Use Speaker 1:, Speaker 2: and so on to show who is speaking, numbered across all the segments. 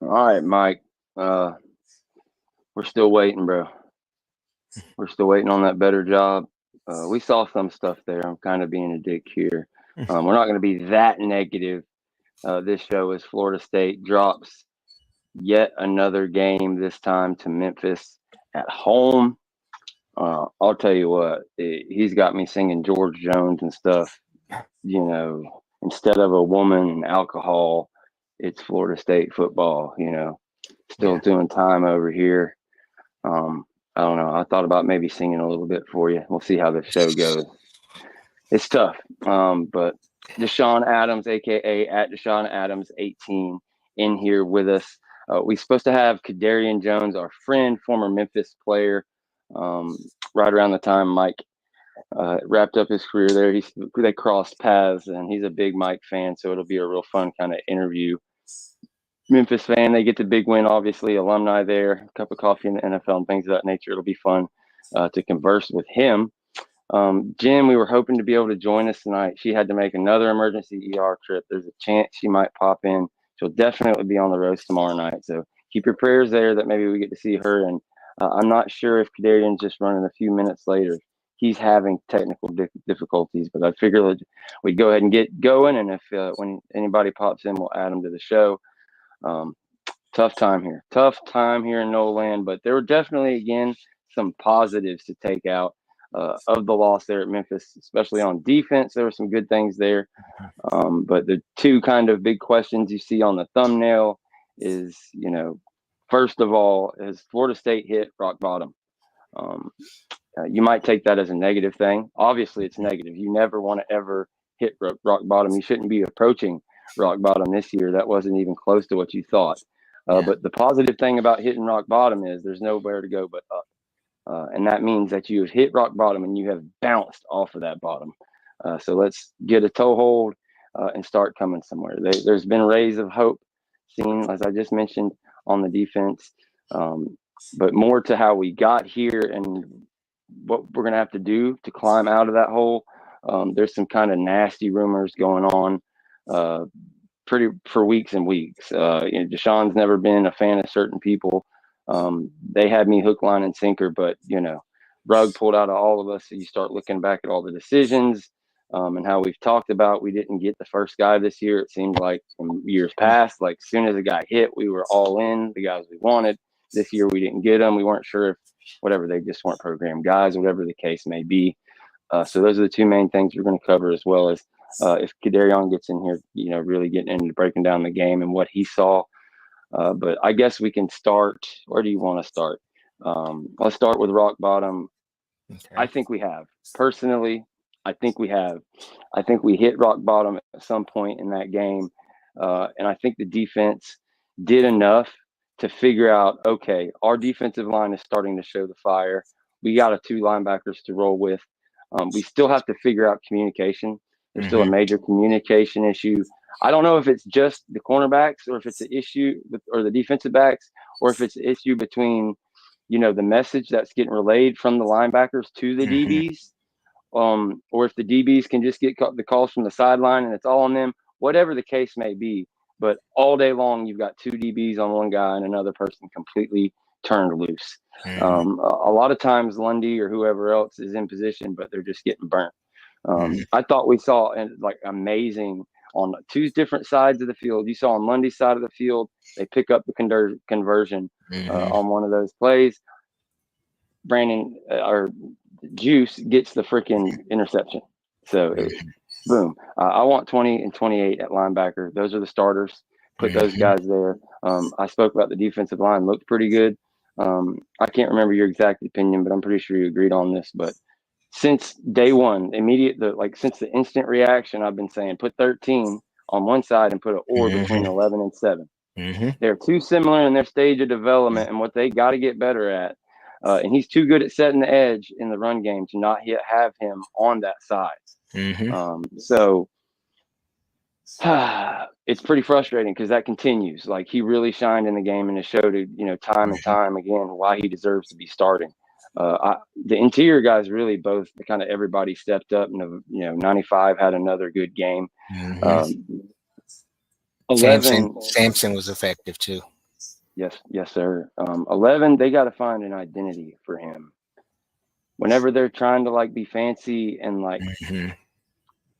Speaker 1: All right, Mike. We're still waiting, bro. We're still waiting on that better job. We saw some stuff there. I'm kind of being a dick here. We're not going to be that negative. This show is Florida State drops yet another game, this time to Memphis at home. I'll tell you what, he's got me singing George Jones and stuff. You know, instead of a woman and alcohol, it's Florida State football. You know, still doing time over here. I don't know. I thought about maybe singing a little bit for you. We'll see how the show goes. It's tough. But Deshawn Adams, aka at Deshawn Adams 18, in here with us. We're supposed to have Kadarian Jones, our friend, former Memphis player, right around the time Mike wrapped up his career there. They crossed paths, and he's a big Mike fan, so it'll be a real fun kind of interview. Memphis fan, they get the big win, obviously, alumni there, a cup of coffee in the NFL and things of that nature. It'll be fun to converse with him. Jen, we were hoping to be able to join us tonight. She had to make another emergency ER trip. There's a chance she might pop in. She'll definitely be on the roast tomorrow night. So keep your prayers there that maybe we get to see her. And I'm not sure if Kadarian's just running a few minutes later. He's having technical difficulties, but I figured we'd go ahead and get going. And if when anybody pops in, we'll add them to the show. Tough time here in Nole Land, but there were definitely, again, some positives to take out of the loss there at Memphis, especially on defense. There were some good things there. But the two kind of big questions you see on the thumbnail is, you know, first of all, has Florida State hit rock bottom? You might take that as a negative thing. Obviously, it's negative. You never want to ever hit rock bottom. You shouldn't be approaching rock bottom this year. That wasn't even close to what you thought. But the positive thing about hitting rock bottom is there's nowhere to go but up. And that means that you have hit rock bottom and you have bounced off of that bottom. So let's get a toehold and start coming somewhere. There's been rays of hope seen, as I just mentioned, on the defense. But more to how we got here and what we're going to have to do to climb out of that hole. There's some kind of nasty rumors going on for weeks and weeks. Deshawn's never been a fan of certain people. They had me hook, line, and sinker, but, you know, rug pulled out of all of us. So you start looking back at all the decisions and how we've talked about we didn't get the first guy this year. It seemed like in years past, like as soon as a guy hit, we were all in, the guys we wanted. This year we didn't get them. We weren't sure if they just weren't programmed guys, whatever the case may be. So those are the two main things we're going to cover, as well as if Kadarian gets in here, you know, really getting into breaking down the game and what he saw. But I guess we can start. Where do you want to start? Let's start with rock bottom. Okay. I think we have. Personally, I think we have. I think we hit rock bottom at some point in that game. And I think the defense did enough to figure out, okay, our defensive line is starting to show the fire. We got two linebackers to roll with. We still have to figure out communication. There's still a major communication issue. I don't know if it's just the cornerbacks or if it's an issue or the defensive backs, or if it's an issue between, you know, the message that's getting relayed from the linebackers to the DBs, or if the DBs can just get the calls from the sideline and it's all on them, whatever the case may be. But all day long, you've got two DBs on one guy and another person completely turned loose. A lot of times Lundy or whoever else is in position, but they're just getting burnt. I thought we saw like amazing on two different sides of the field. You saw on Lundy's side of the field, they pick up the conversion on one of those plays. Brandon or Juice gets the freaking interception. So boom. I want 20 and 28 at linebacker. Those are the starters. Put those guys there. I spoke about the defensive line looked pretty good. I can't remember your exact opinion, but I'm pretty sure you agreed on this. But since day one, since the instant reaction, I've been saying put 13 on one side and put an or between 11 and 7. They're too similar in their stage of development and what they got to get better at. And he's too good at setting the edge in the run game to not have him on that side. So it's pretty frustrating because that continues. Like, he really shined in the game and has showed it, you know, time and time again why he deserves to be starting. The interior guys really both kind of everybody stepped up. And, you know, 95 had another good game.
Speaker 2: 11 Sampson was effective too.
Speaker 1: Yes, sir. 11, they got to find an identity for him. Whenever they're trying to like be fancy and like,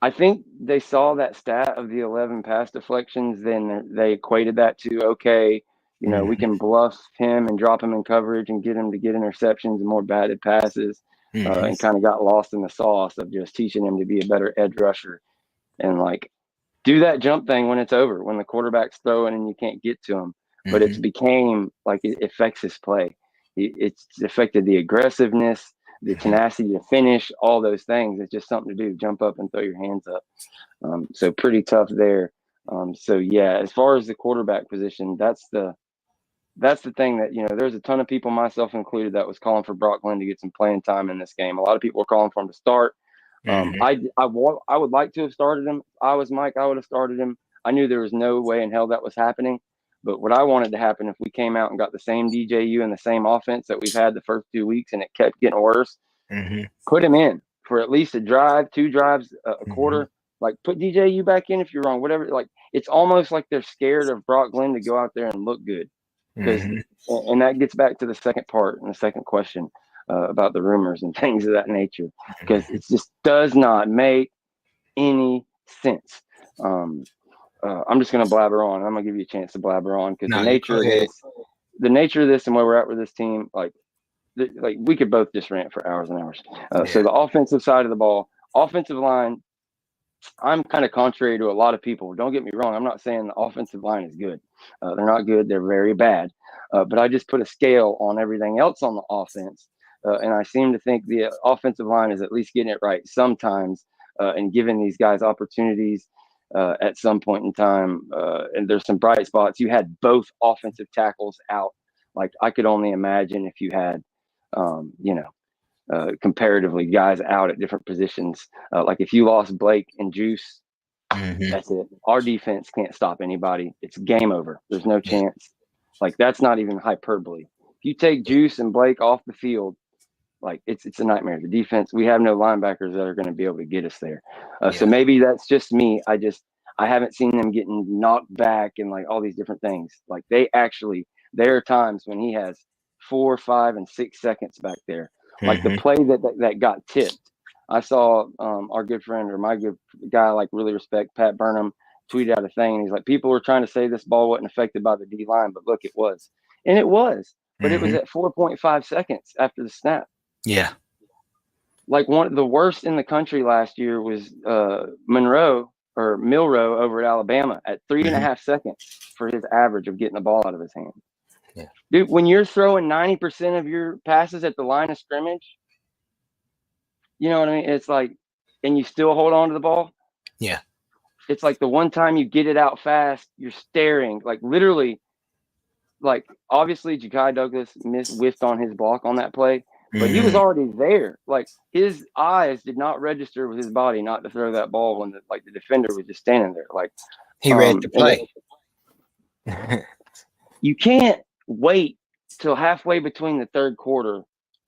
Speaker 1: I think they saw that stat of the 11 pass deflections, then they equated that to, okay, we can bluff him and drop him in coverage and get him to get interceptions and more batted passes, and kind of got lost in the sauce of just teaching him to be a better edge rusher and like do that jump thing when it's over, when the quarterback's throwing and you can't get to him. But it's became like it affects his play. It's affected the aggressiveness, the tenacity to finish, all those things. It's just something to do. Jump up and throw your hands up. So pretty tough there. So yeah, as far as the quarterback position, that's the thing that, there's a ton of people, myself included, that was calling for Brock Glenn to get some playing time in this game. A lot of people were calling for him to start. I would like to have started him. I was Mike. I would have started him. I knew there was no way in hell that was happening. But what I wanted to happen, if we came out and got the same DJU and the same offense that we've had the first 2 weeks and it kept getting worse, put him in for at least a drive, 2 drives, a quarter. Like, put DJU back in if you're wrong, whatever. Like, it's almost like they're scared of Brock Glenn to go out there and look good. Because, and that gets back to the second part and the second question about the rumors and things of that nature. Because it just does not make any sense. I'm just going to blabber on. I'm going to give you a chance to blabber on because the nature of this and where we're at with this team, like we could both just rant for hours and hours. So the offensive side of the ball, offensive line, I'm kind of contrary to a lot of people. Don't get me wrong. I'm not saying the offensive line is good. They're not good. They're very bad. But I just put a scale on everything else on the offense. And I seem to think the offensive line is at least getting it right sometimes and giving these guys opportunities at some point in time. And there's some bright spots. You had both offensive tackles out. Like, I could only imagine if you had, comparatively guys out at different positions. Like, if you lost Blake and Juice, that's it. Our defense can't stop anybody. It's game over. There's no chance. Like, that's not even hyperbole. If you take Juice and Blake off the field, like, it's a nightmare. The defense, we have no linebackers that are going to be able to get us there. So maybe that's just me. I haven't seen them getting knocked back and like all these different things. Like, there are times when he has 4, 5, and 6 seconds back there. Like the play that got tipped. I saw our good friend, or my good guy, like, really respect, Pat Burnham, tweeted out a thing. And he's like, people were trying to say this ball wasn't affected by the D line, but look, it was. And it was. But it was at 4.5 seconds after the snap.
Speaker 2: Yeah.
Speaker 1: Like, one of the worst in the country last year was Milrow over at Alabama at 3.5 seconds for his average of getting the ball out of his hand. Yeah. Dude, when you're throwing 90% of your passes at the line of scrimmage, you know what I mean? It's like, and you still hold on to the ball.
Speaker 2: Yeah.
Speaker 1: It's like the one time you get it out fast, you're staring, like, literally, like, obviously Ja'Kai Douglas whiffed on his block on that play, but he was already there. Like, his eyes did not register with his body not to throw that ball when the defender was just standing there. Like,
Speaker 2: he read the play.
Speaker 1: You can't wait till halfway between the third quarter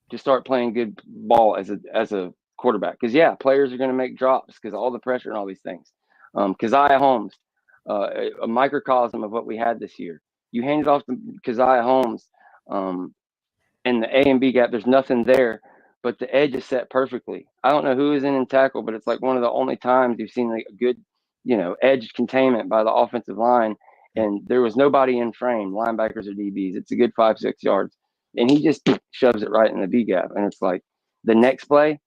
Speaker 1: to start playing good ball as a quarterback. Because players are going to make drops because all the pressure and all these things. Keziah Holmes, a microcosm of what we had this year. You hand it off to Keziah Holmes, and the A and B gap, there's nothing there, but the edge is set perfectly. I don't know who is in tackle, but it's like one of the only times you've seen like a good, edge containment by the offensive line. And there was nobody in frame, linebackers or DBs. It's a good 5-6 yards. And he just shoves it right in the B gap. And it's like the next play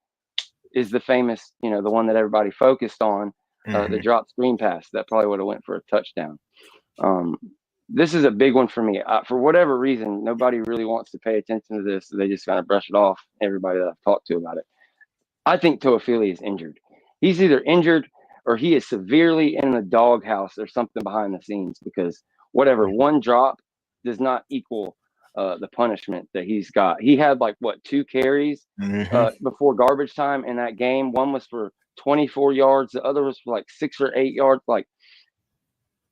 Speaker 1: is the famous, the one that everybody focused on, the drop screen pass. That probably would have went for a touchdown. This is a big one for me. For whatever reason, nobody really wants to pay attention to this. So they just kind of brush it off, everybody that I've talked to about it. I think Toafili is injured. He's either injured or he is severely in the doghouse or something behind the scenes, because one drop does not equal the punishment that he's got. He had 2 carries before garbage time in that game. One was for 24 yards. The other was for 6 or 8 yards.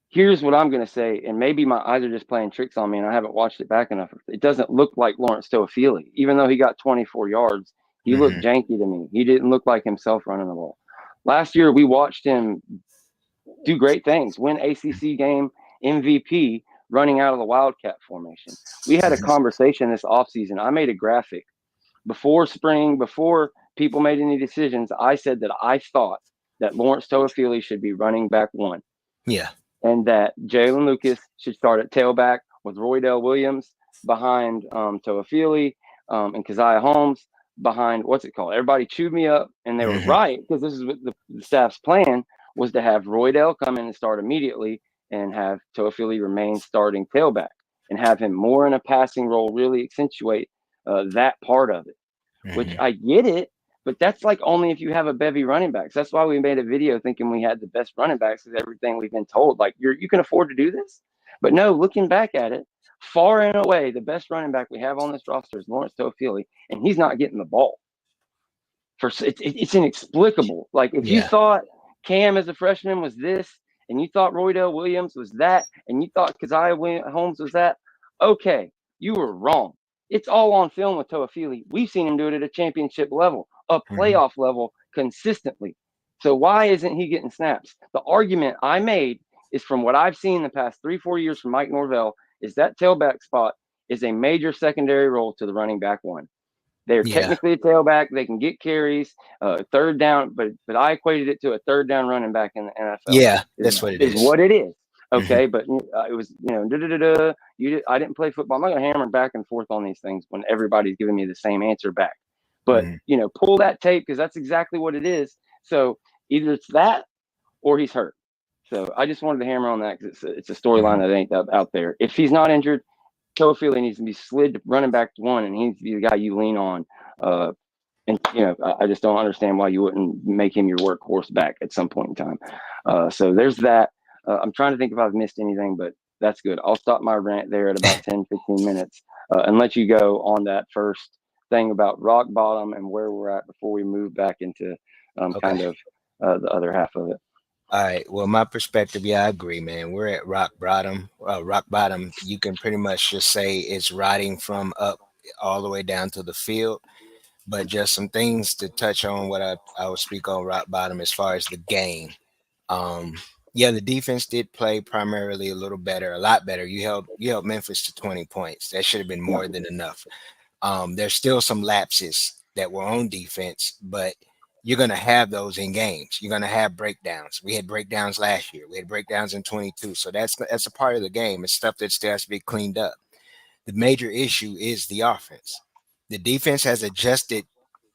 Speaker 1: Here's what I'm going to say, and maybe my eyes are just playing tricks on me and I haven't watched it back enough. It doesn't look like Lawrence Toafili. Even though he got 24 yards, he looked janky to me. He didn't look like himself running the ball. Last year, we watched him do great things, win ACC game MVP, running out of the Wildcat formation. We had a conversation this offseason. I made a graphic before spring, before people made any decisions. I said that I thought that Lawrence Toafili should be running back one.
Speaker 2: Yeah.
Speaker 1: And that Jalen Lucas should start at tailback with Roydell Williams behind Toafili and Keziah Holmes behind what's it called? Everybody chewed me up, and they were right, because this is what the staff's plan was, to have Roydell come in and start immediately and have Toafili remain starting tailback and have him more in a passing role, really accentuate that part of it, which I get it. But that's like only if you have a bevy running backs. That's why we made a video thinking we had the best running backs, because everything we've been told, like, you can afford to do this. But no, looking back at it, far and away, the best running back we have on this roster is Lawrence Toafili, and he's not getting the ball. It's inexplicable. Like, if you thought Cam as a freshman was this, and you thought Roydell Williams was that, and you thought Keziah Holmes was that, okay, you were wrong. It's all on film with Toafili. We've seen him do it at a championship level, a playoff level, consistently. So why isn't he getting snaps? The argument I made is, from what I've seen the past 3-4 years from Mike Norvell, is that tailback spot is a major secondary role to the running back one. They're technically a tailback. They can get carries, third down, but I equated it to a third down running back in the NFL.
Speaker 2: Yeah, that's what it is.
Speaker 1: What it is. Okay, but it was, I didn't play football. I'm not going to hammer back and forth on these things when everybody's giving me the same answer back. But, pull that tape, because that's exactly what it is. So either it's that or he's hurt. So I just wanted to hammer on that, because it's a storyline that ain't out there. If he's not injured, Toafili needs to be slid to running back to one, and he needs to be the guy you lean on. I just don't understand why you wouldn't make him your workhorse back at some point in time. So there's that. I'm trying to think if I've missed anything, but that's good. I'll stop my rant there at about 10, 15 minutes and let you go on that first thing about rock bottom and where we're at before we move back into kind of the other half of it.
Speaker 2: All right. Well, my perspective, I agree, man. We're at rock bottom. Rock bottom, you can pretty much just say it's riding from up all the way down to the field. But just some things to touch on what I will speak on rock bottom as far as the game. The defense did play primarily a lot better. You held Memphis to 20 points. That should have been more than enough. There's still some lapses that were on defense, but you're going to have those in games. You're going to have breakdowns. We had breakdowns last year. We had breakdowns in 22. So that's a part of the game. It's stuff that still has to be cleaned up. The major issue is the offense. The defense has adjusted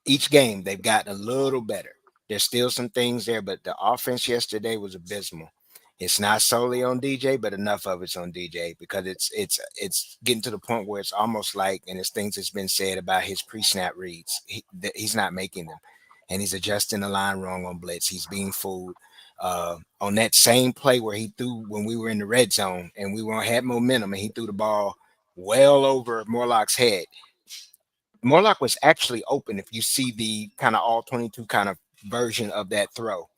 Speaker 2: each game. They've gotten a little better. There's still some things there, but the offense yesterday was abysmal. It's not solely on DJ, but enough of it's on DJ, because it's getting to the point where it's almost like, and it's things that's been said about his pre-snap reads. He's not making them, and he's adjusting the line wrong on blitz. He's being fooled. On that same play where he threw when we were in the red zone and had momentum, and he threw the ball well over Morlock's head. Morlock was actually open. If you see the kind of all 22 kind of version of that throw,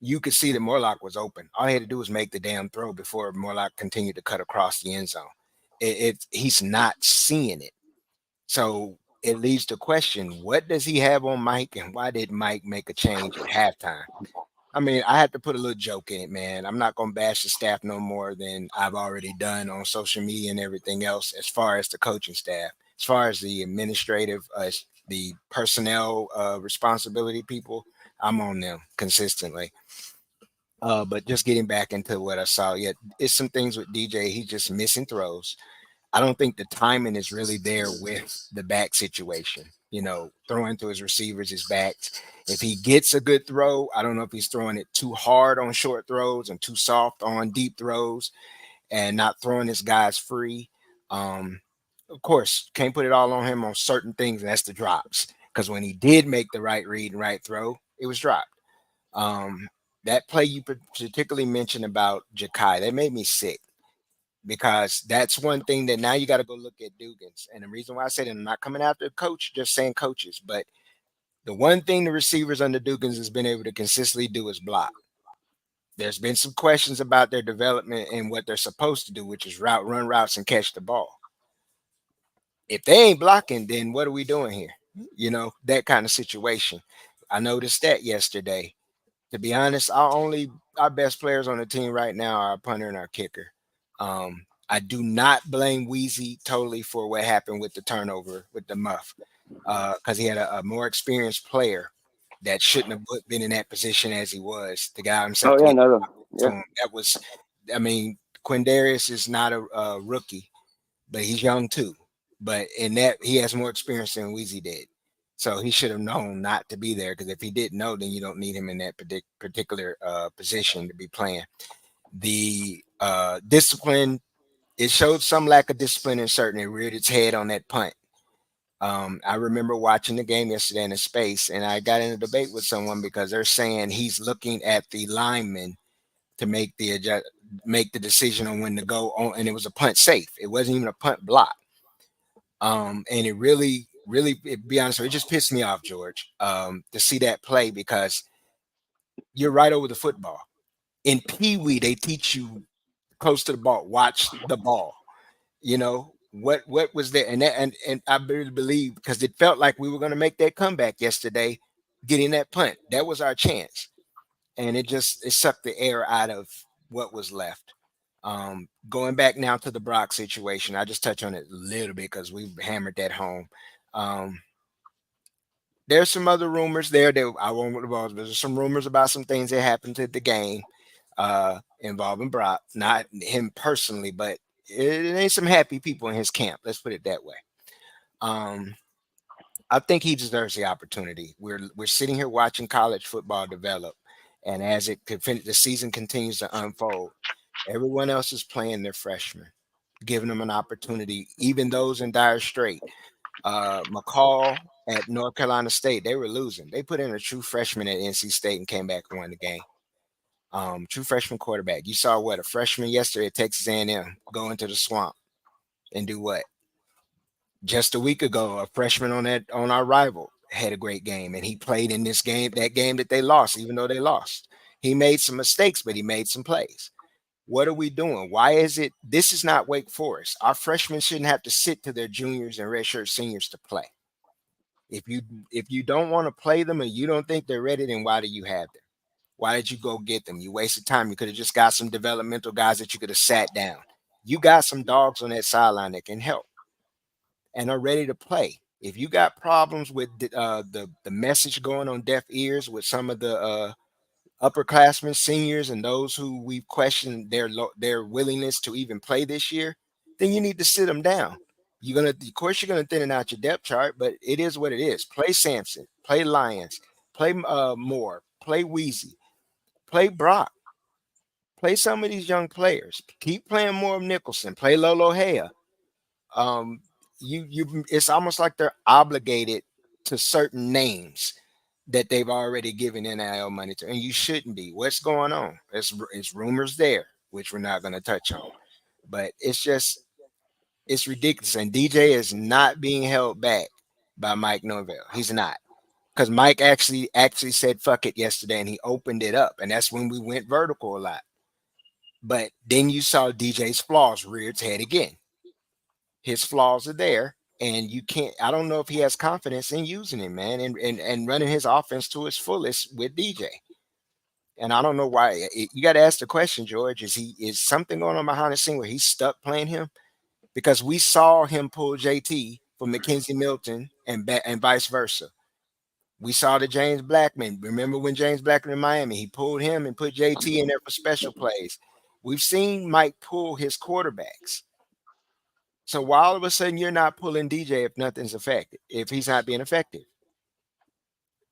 Speaker 2: you could see that Morlock was open. All he had to do was make the damn throw before Morlock continued to cut across the end zone. He's not seeing it. So it leads to question, what does he have on Mike, and why did Mike make a change at halftime? I mean, I had to put a little joke in it, man. I'm not going to bash the staff no more than I've already done on social media and everything else as far as the coaching staff. As far as the administrative, the personnel responsibility people, I'm on them consistently. But just getting back into what I saw, it's some things with DJ. He's just missing throws. I don't think the timing is really there with the back situation. Throwing to his receivers, his backs. If he gets a good throw, I don't know if he's throwing it too hard on short throws and too soft on deep throws, and not throwing his guys free. Of course, can't put it all on him on certain things, and that's the drops. Because when he did make the right read and right throw, it was dropped. That play you particularly mentioned about Ja'Kai, that made me sick, because that's one thing that now you got to go look at Dugans. And the reason why I said, and I'm not coming after the coach, just saying coaches, but the one thing the receivers under Dugans has been able to consistently do is block. There's been some questions about their development and what they're supposed to do, which is run routes and catch the ball. If they ain't blocking, then what are we doing here? That kind of situation. I noticed that yesterday. To be honest, our best players on the team right now are our punter and our kicker. I do not blame Wheezy totally for what happened with the turnover with the muff, because he had a more experienced player that shouldn't have been in that position as he was. The guy himself
Speaker 1: Oh
Speaker 2: to
Speaker 1: yeah,
Speaker 2: get
Speaker 1: no,
Speaker 2: to
Speaker 1: yeah.
Speaker 2: him. That was, I mean, Quindarius is not a rookie, but he's young too. But in that, he has more experience than Wheezy did. So he should have known not to be there, because if he didn't know, then you don't need him in that particular position to be playing. The discipline, it showed some lack of discipline in certain. It reared its head on that punt. I remember watching the game yesterday in the space, and I got in a debate with someone because they're saying he's looking at the lineman to make the decision on when to go on, and it was a punt safe. It wasn't even a punt block. And it really, be honest, it just pissed me off, George, to see that play, because you're right over the football. In Pee Wee, they teach you close to the ball, watch the ball. What was there, and I really believe, because it felt like we were going to make that comeback yesterday, getting that punt. That was our chance, and it sucked the air out of what was left. Going back now to the Brock situation, I just touch on it a little bit because we've hammered that home. Um, there's some other rumors there that I won't involve, but there's some rumors about some things that happened to the game involving Brock, not him personally, but it ain't some happy people in his camp. Let's put it that way. Um, I think he deserves the opportunity. We're sitting here watching college football develop, and as the season continues to unfold, everyone else is playing their freshmen, giving them an opportunity. Even those in dire strait. McCall at North Carolina State, they were losing. They put in a true freshman at NC State and came back and won the game. True freshman quarterback. You saw what a freshman yesterday at Texas A&M go into the swamp and do what? Just a week ago, a freshman on our rival had a great game, and he played in this game, that game that they lost, even though they lost. He made some mistakes, but he made some plays. What are we doing? Why is it this is not Wake Forest? Our freshmen shouldn't have to sit to their juniors and redshirt seniors to play. If you don't want to play them and you don't think they're ready, then why do you have them? Why did you go get them? You wasted time. You could have just got some developmental guys that you could have sat down. You got some dogs on that sideline that can help and are ready to play. If you got problems with the message going on deaf ears with some of the upperclassmen, seniors, and those who we've questioned their willingness to even play this year, then you need to sit them down. Of course, you're gonna thin out your depth chart, but it is what it is. Play Sampson, play Lyons, play Moore, play Wheezy, play Brock, play some of these young players. Keep playing more of Nicholson, play Lolo Haya. Um, it's almost like they're obligated to certain names that they've already given NIL money to, and you shouldn't be. What's going on? It's rumors there, which we're not going to touch on, but it's ridiculous. And DJ is not being held back by Mike Norvell. He's not, because Mike actually said fuck it yesterday, and he opened it up, and that's when we went vertical a lot. But then you saw DJ's flaws rear its head again. His flaws are there, and you can't. I don't know if he has confidence in using him, man, and running his offense to its fullest with DJ. And I don't know why. You got to ask the question, George. Is something going on behind the scene where he's stuck playing him? Because we saw him pull JT for Mackenzie Milton and vice versa. We saw the James Blackman. Remember when James Blackman in Miami, he pulled him and put JT in there for special plays. We've seen Mike pull his quarterbacks. So why all of a sudden you're not pulling DJ if nothing's effective, if he's not being effective?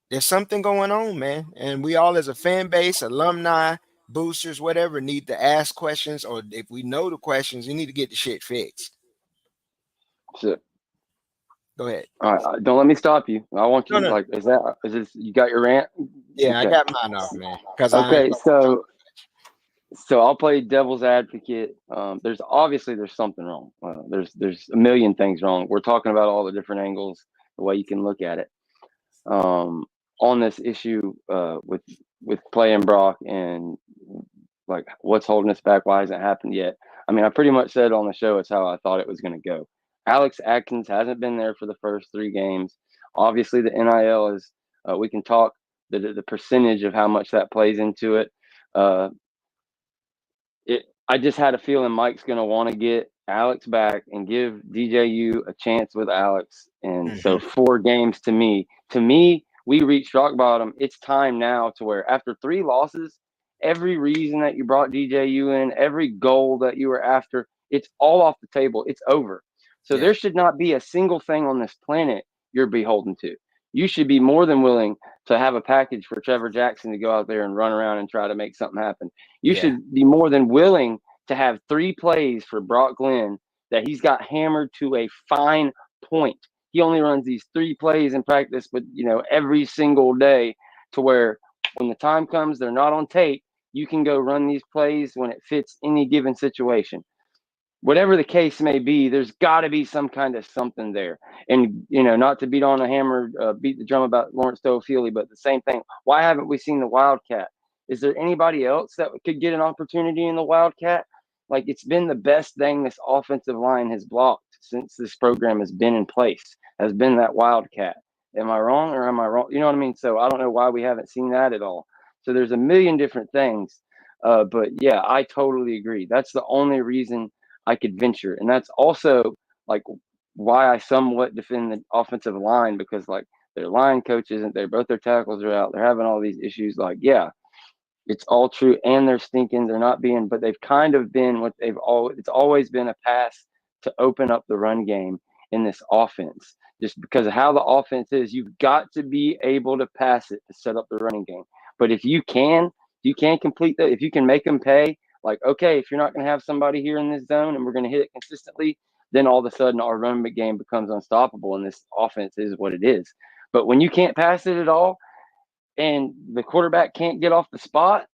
Speaker 2: There's something going on, man. And we all as a fan base, alumni, boosters, whatever, need to ask questions, or if we know the questions, we need to get the shit fixed.
Speaker 1: So,
Speaker 2: Go ahead.
Speaker 1: all right, don't let me stop you. I want
Speaker 2: No,
Speaker 1: you,
Speaker 2: no.
Speaker 1: like, is this you got your rant?
Speaker 2: Yeah, I
Speaker 1: Okay.
Speaker 2: got mine off, man. Because I
Speaker 1: Okay, so I'll play devil's advocate. There's something wrong. There's a million things wrong. We're talking about all the different angles, the way you can look at it. On this issue with playing Brock and like what's holding us back, why hasn't it happened yet? I mean, I pretty much said on the show it's how I thought it was going to go. Alex Atkins hasn't been there for the first 3 games. Obviously, the NIL is. We can talk the percentage of how much that plays into it. I just had a feeling Mike's going to want to get Alex back and give DJU a chance with Alex. And so
Speaker 2: Mm-hmm.
Speaker 1: 4 games to me, we reached rock bottom. It's time now to where after 3 losses, every reason that you brought DJU in, every goal that you were after, it's all off the table. It's over. So
Speaker 2: Yeah.
Speaker 1: there should not be a single thing on this planet you're beholden to. You should be more than willing to have a package for Trevor Jackson to go out there and run around and try to make something happen. You
Speaker 2: Yeah.
Speaker 1: should be more than willing to have 3 plays for Brock Glenn that he's got hammered to a fine point. He only runs these 3 plays in practice, but every single day to where when the time comes, they're not on tape. You can go run these plays when it fits any given situation. Whatever the case may be, there's got to be some kind of something there. And not to beat on a hammer, beat the drum about Lawrence Toafili, but the same thing. Why haven't we seen the Wildcat? Is there anybody else that could get an opportunity in the Wildcat? Like, it's been the best thing this offensive line has blocked since this program has been in place. Has been that Wildcat. Am I wrong or am I wrong? You know what I mean? So I don't know why we haven't seen that at all. So there's a million different things. But yeah, I totally agree. That's the only reason I could venture. And that's also like why I somewhat defend the offensive line, because like their line coach isn't there, both their tackles are out, they're having all these issues. Like, yeah, it's all true, and they're stinking, they're not being, but they've kind of been what they've always, it's always been a pass to open up the run game in this offense. Just because of how the offense is, you've got to be able to pass it to set up the running game. But if you can complete that, if you can make them pay, like, okay, if you're not going to have somebody here in this zone and we're going to hit it consistently, then all of a sudden our run game becomes unstoppable and this offense is what it is. But when you can't pass it at all and the quarterback can't get off the spot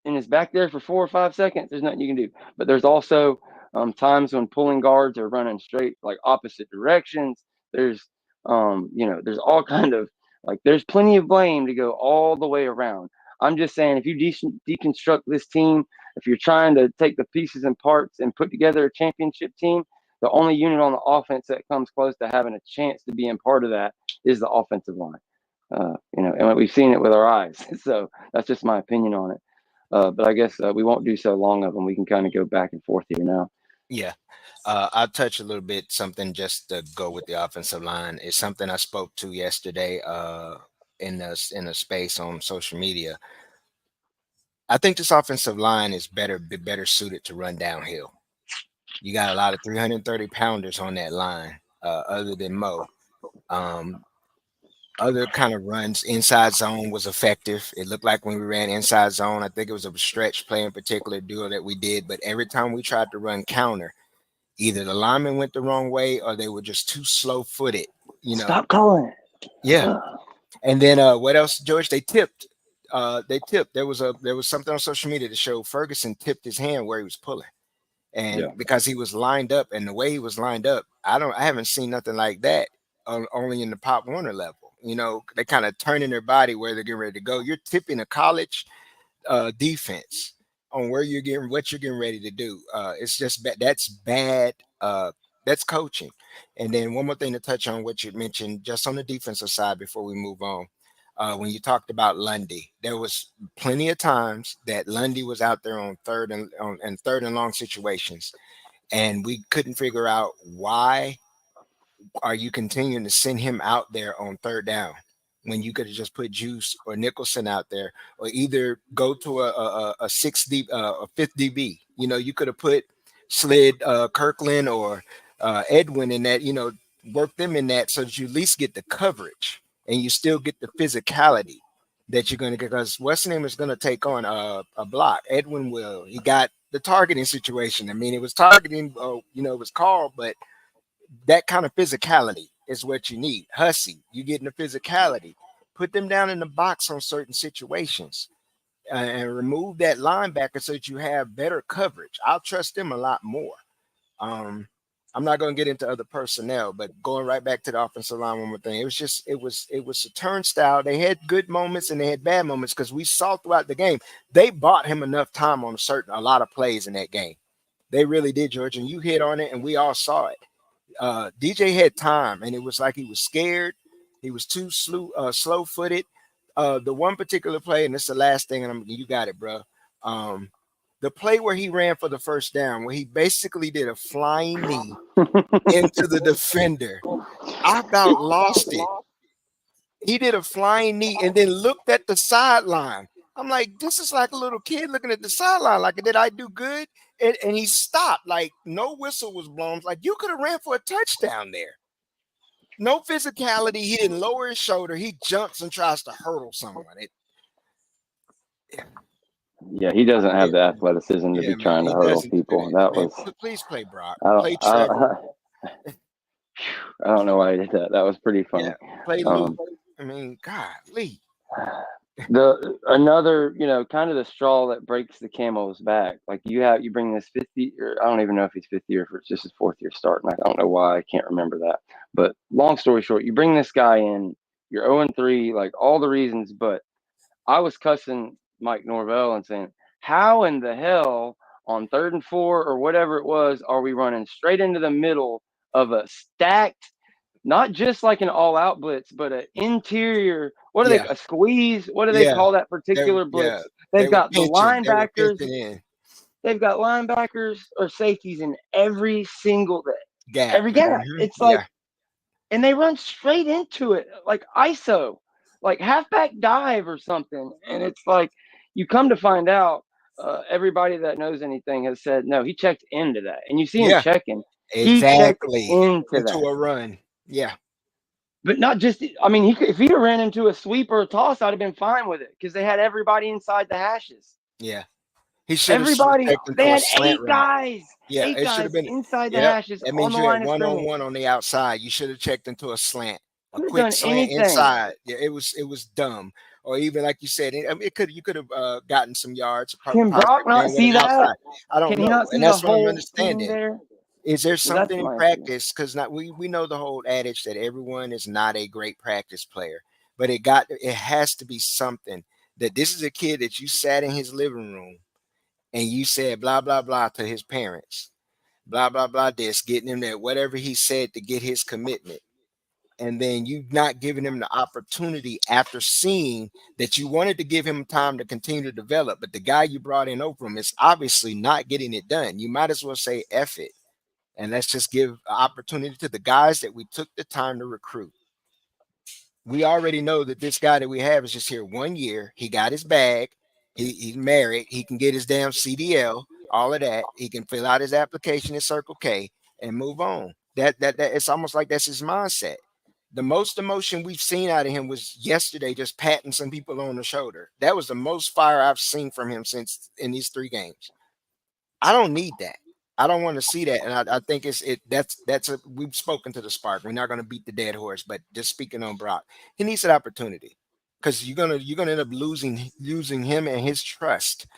Speaker 1: and is back there for 4 or 5 seconds, there's nothing you can do. But there's also times when pulling guards are running straight, like opposite directions. There's, there's all kind of, like, there's plenty of blame to go all the way around. I'm just saying, if you deconstruct this team, if you're trying to take the pieces and parts and put together a championship team, the only unit on the offense that comes close to having a chance to be in part of that is the offensive line. And we've seen it with our eyes. So that's just my opinion on it. But I guess we won't do so long of them. We can kind of go back and forth here now.
Speaker 2: Yeah. I'll touch a little bit something just to go with the offensive line. It's something I spoke to yesterday in a space on social media. I think this offensive line is better suited to run downhill. You got a lot of 330 pounders on that line, other than Mo. Um, Other kind of runs, inside zone was effective. It looked like when we ran inside zone, I think it was a stretch play in particular duo that we did. But every time we tried to run counter, either the linemen went the wrong way or they were just too slow footed, you know.
Speaker 1: Stop calling
Speaker 2: Yeah.
Speaker 1: it.
Speaker 2: And then what else, George? They tipped. They tipped. There was something on social media that showed Ferguson tipped his hand where he was pulling.
Speaker 1: Yeah.
Speaker 2: And because he was lined up and the way he was lined up, I haven't seen nothing like that only in the Pop Warner level. They kind of turning their body where they're getting ready to go. You're tipping a college defense on where what you're getting ready to do. It's just that's bad. That's coaching. And then one more thing to touch on what you mentioned, just on the defensive side before we move on. When you talked about Lundy, there was plenty of times that Lundy was out there on third and long situations, and we couldn't figure out why are you continuing to send him out there on third down when you could have just put Juice or Nicholson out there, or either go to a a fifth DB. You could have put Slid Kirkland or Edwin in that. Work them in that so that you at least get the coverage and you still get the physicality that you're going to get, because what's name is going to take on a block. Edwin will. He got the targeting situation. I mean, it was targeting. It was called, but that kind of physicality is what you need. Hussey, you getting the physicality. Put them down in the box on certain situations and remove that linebacker so that you have better coverage. I'll trust them a lot more. I'm not going to get into other personnel, but going right back to the offensive line, one more thing. It was a turnstile. They had good moments and they had bad moments because we saw throughout the game. They bought him enough time on a lot of plays in that game. They really did, George, and you hit on it, and we all saw it. DJ had time, and it was like he was scared. He was too slow-footed. The one particular play, and this is the last thing, and you got it, bro. The play where he ran for the first down, where he basically did a flying knee into the defender. I about lost it. He did a flying knee and then looked at the sideline. I'm like, this is like a little kid looking at the sideline. Like, did I do good? And he stopped. Like, no whistle was blown. Like, you could have ran for a touchdown there. No physicality. He didn't lower his shoulder. He jumps and tries to hurdle someone.
Speaker 1: Yeah, he doesn't have the athleticism to be trying to hurdle people. That was.
Speaker 2: Please play Brock.
Speaker 1: Play Trevor. I don't know why he did that. That was pretty funny.
Speaker 2: Yeah, play Luke. I mean, golly.
Speaker 1: Another, kind of the straw that breaks the camel's back. Like you bring this 50, or I don't even know if he's 50 or if it's just his fourth year starting. I don't know why. I can't remember that. But long story short, you bring this guy in, you're 0-3, like all the reasons. But I was cussing Mike Norvell and saying, how in the hell on 3rd and 4 or whatever it was, are we running straight into the middle of a stacked, not just like an all-out blitz, but an interior, what are they, a squeeze? What do they call that particular blitz? They've got the linebackers. They've got linebackers or safeties in every single gap. Every gap. It's like, and they run straight into it, like ISO, like halfback dive or something. And it's like, you come to find out, everybody that knows anything has said, no, he checked into that. And you see him checking.
Speaker 2: Exactly.
Speaker 1: He checked into
Speaker 2: a run. Yeah.
Speaker 1: But not just, I mean, if he'd have ran into a sweep or a toss, I'd have been fine with it because they had everybody inside the hashes.
Speaker 2: Yeah. He should have.
Speaker 1: Everybody, they had 8 guys.
Speaker 2: Yeah,
Speaker 1: 8 guys inside the hashes.
Speaker 2: That means you had one-on-one on the outside. You should have checked into a slant. A quick slant inside. Yeah, it was dumb. Or even like you said, you could have gotten some yards.
Speaker 1: Can Brock not see that?
Speaker 2: Outside. I don't know.
Speaker 1: Can he not see
Speaker 2: and that's
Speaker 1: the
Speaker 2: what
Speaker 1: whole
Speaker 2: I'm understanding.
Speaker 1: there?
Speaker 2: Is there something in practice? Because we know the whole adage that everyone is not a great practice player, but it has to be something that this is a kid that you sat in his living room and you said blah blah blah to his parents, blah blah blah this, getting him that whatever he said to get his commitment. And then you not giving him the opportunity after seeing that you wanted to give him time to continue to develop, but the guy you brought in over him is obviously not getting it done. You might as well say F it. And let's just give an opportunity to the guys that we took the time to recruit. We already know that this guy that we have is just here 1 year. He got his bag. He's married. He can get his damn CDL, all of that. He can fill out his application at Circle K and move on. That it's almost like that's his mindset. The most emotion we've seen out of him was yesterday, just patting some people on the shoulder. That was the most fire I've seen from him since in these 3 games. I don't need that. I don't want to see that, and I think we've spoken to the spark. We're not going to beat the dead horse, but just speaking on Brock, he needs an opportunity because you're gonna end up losing him and his trust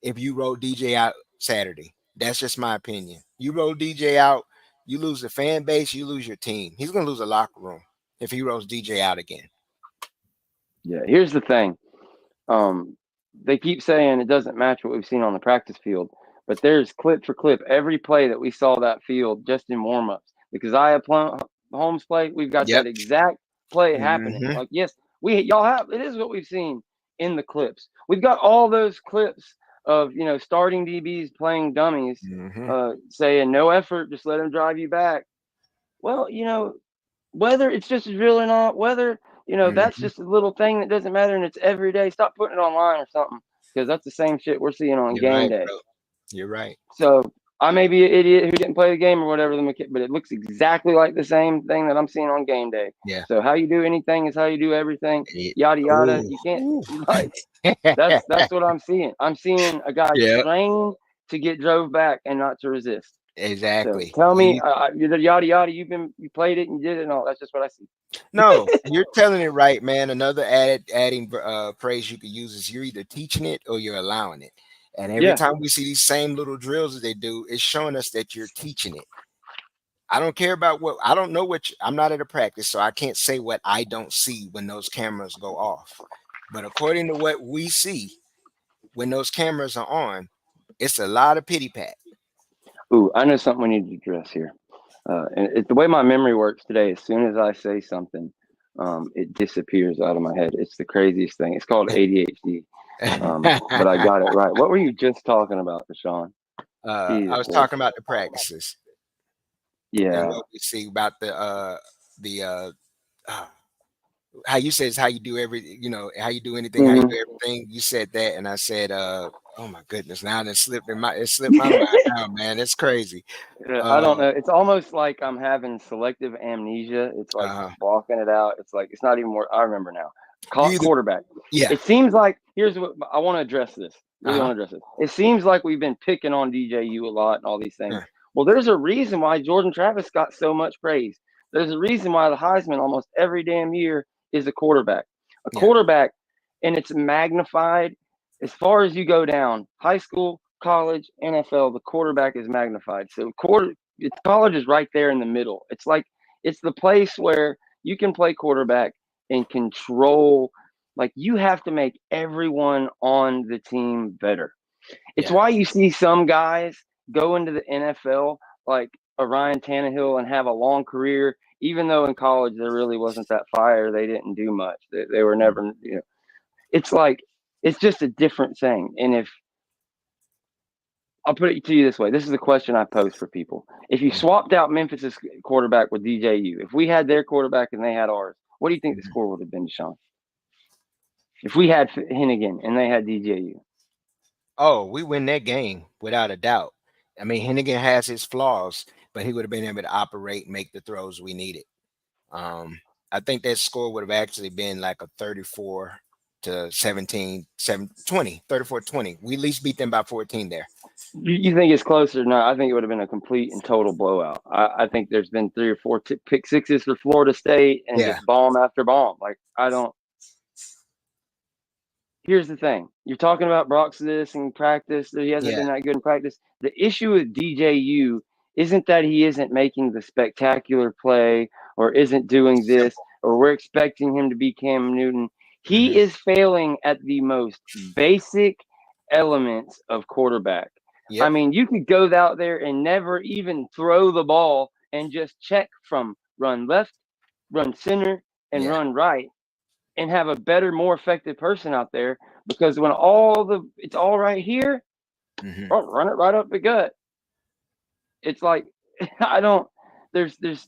Speaker 2: if you roll DJ out Saturday. That's just my opinion. You roll DJ out, you lose the fan base, you lose your team. He's gonna lose a locker room if he rolls DJ out again.
Speaker 1: Yeah, here's the thing. They keep saying it doesn't match what we've seen on the practice field. But there's clip for clip every play that we saw that field just in warmups. Because I have Holmes play, we've got that exact play happening. Like, yes, y'all have. It is what we've seen in the clips. We've got all those clips of starting DBs playing dummies, saying no effort, just let them drive you back. Well, whether it's just as real or not, whether that's just a little thing that doesn't matter and it's every day. Stop putting it online or something because that's the same shit we're seeing on game day.
Speaker 2: Bro. You're right.
Speaker 1: So I may be an idiot who didn't play the game or whatever, but it looks exactly like the same thing that I'm seeing on game day.
Speaker 2: Yeah.
Speaker 1: So how you do anything is how you do everything. Yada yada. You can't like that's what I'm seeing. I'm seeing a guy train to get drove back and not to resist.
Speaker 2: Exactly.
Speaker 1: So tell me, yada yada. You played it and you did it and all. That's just what I see.
Speaker 2: No, you're telling it right, man. Another adding phrase you could use is you're either teaching it or you're allowing it. And every time we see these same little drills that they do, it's showing us that you're teaching it. I don't care about I don't know I'm not at a practice, so I can't say what I don't see when those cameras go off. But according to what we see, when those cameras are on, it's a lot of pity pat.
Speaker 1: Ooh, I know something we need to address here. And the way my memory works today, as soon as I say something, it disappears out of my head. It's the craziest thing. It's called ADHD. But I got it right. What were you just talking about, Deshawn?
Speaker 2: I
Speaker 1: Jesus,
Speaker 2: was
Speaker 1: boy.
Speaker 2: talking about the practices and
Speaker 1: Yeah.
Speaker 2: what we see about the uh, how you said is how you do how you do anything, how you do
Speaker 1: Hmm.
Speaker 2: everything. You said that, and I said, oh my goodness, now it slipped my mind now, man. It's crazy.
Speaker 1: I
Speaker 2: Uh,
Speaker 1: don't know. It's almost like I'm having selective amnesia. It's like
Speaker 2: uh,
Speaker 1: blocking it out. It's like it's not even more. I remember now.
Speaker 2: you either,
Speaker 1: Quarterback.
Speaker 2: yeah,
Speaker 1: It seems like here's what I want to address this. Really
Speaker 2: uh-huh,
Speaker 1: want to address this. It seems like we've been picking on DJU a lot and all these things.
Speaker 2: uh,
Speaker 1: Well, there's a reason why Jordan Travis got so much praise. There's a reason why the Heisman almost every damn year is a quarterback. A
Speaker 2: yeah,
Speaker 1: quarterback, and it's magnified as far as you go down. High school, college, NFL, the quarterback is magnified. So college is right there in the middle. It's like it's the place where you can play quarterback and control. Like you have to make everyone on the team better. It's
Speaker 2: yeah,
Speaker 1: why you see some guys go into the NFL like a Ryan Tannehill and have a long career, even though in college there really wasn't that fire. They didn't do much. They were
Speaker 2: mm,
Speaker 1: never, it's like it's just a different thing. And if I'll put it to you this way. This is a question I pose for people. If you
Speaker 2: mm,
Speaker 1: swapped out Memphis's quarterback with DJU, if we had their quarterback and they had ours, what do you think the
Speaker 2: mhm.
Speaker 1: score would have been, Deshaun? If we had Hennigan and they had DJU,
Speaker 2: Oh, we win that game without a doubt. I mean, Hennigan has his flaws, but he would have been able to operate and make the throws we needed. Um, I think that score would have actually been like a 34 to 17, 20, 34-20. We at least beat them by 14 there.
Speaker 1: you think it's closer? No, I think it would have been a complete and total blowout. I think there's been three or four pick sixes for Florida State and
Speaker 2: Yeah.
Speaker 1: just bomb after bomb. Like, I don't. Here's the thing. You're talking about Brock's this in practice. That he hasn't
Speaker 2: Yeah.
Speaker 1: been that good in practice. The issue with DJU isn't that he isn't making the spectacular play or isn't doing this
Speaker 2: Simple.
Speaker 1: or we're expecting him to be Cam Newton. He
Speaker 2: Hmm.
Speaker 1: is failing at the most basic elements of quarterback. I
Speaker 2: Yep.
Speaker 1: mean, you could go out there and never even throw the ball and just check from run left, run center, and
Speaker 2: Yeah.
Speaker 1: run right and have a better, more effective person out there because when it's all right here,
Speaker 2: Hmm.
Speaker 1: oh, run it right up the gut. It's like I don't. There's there's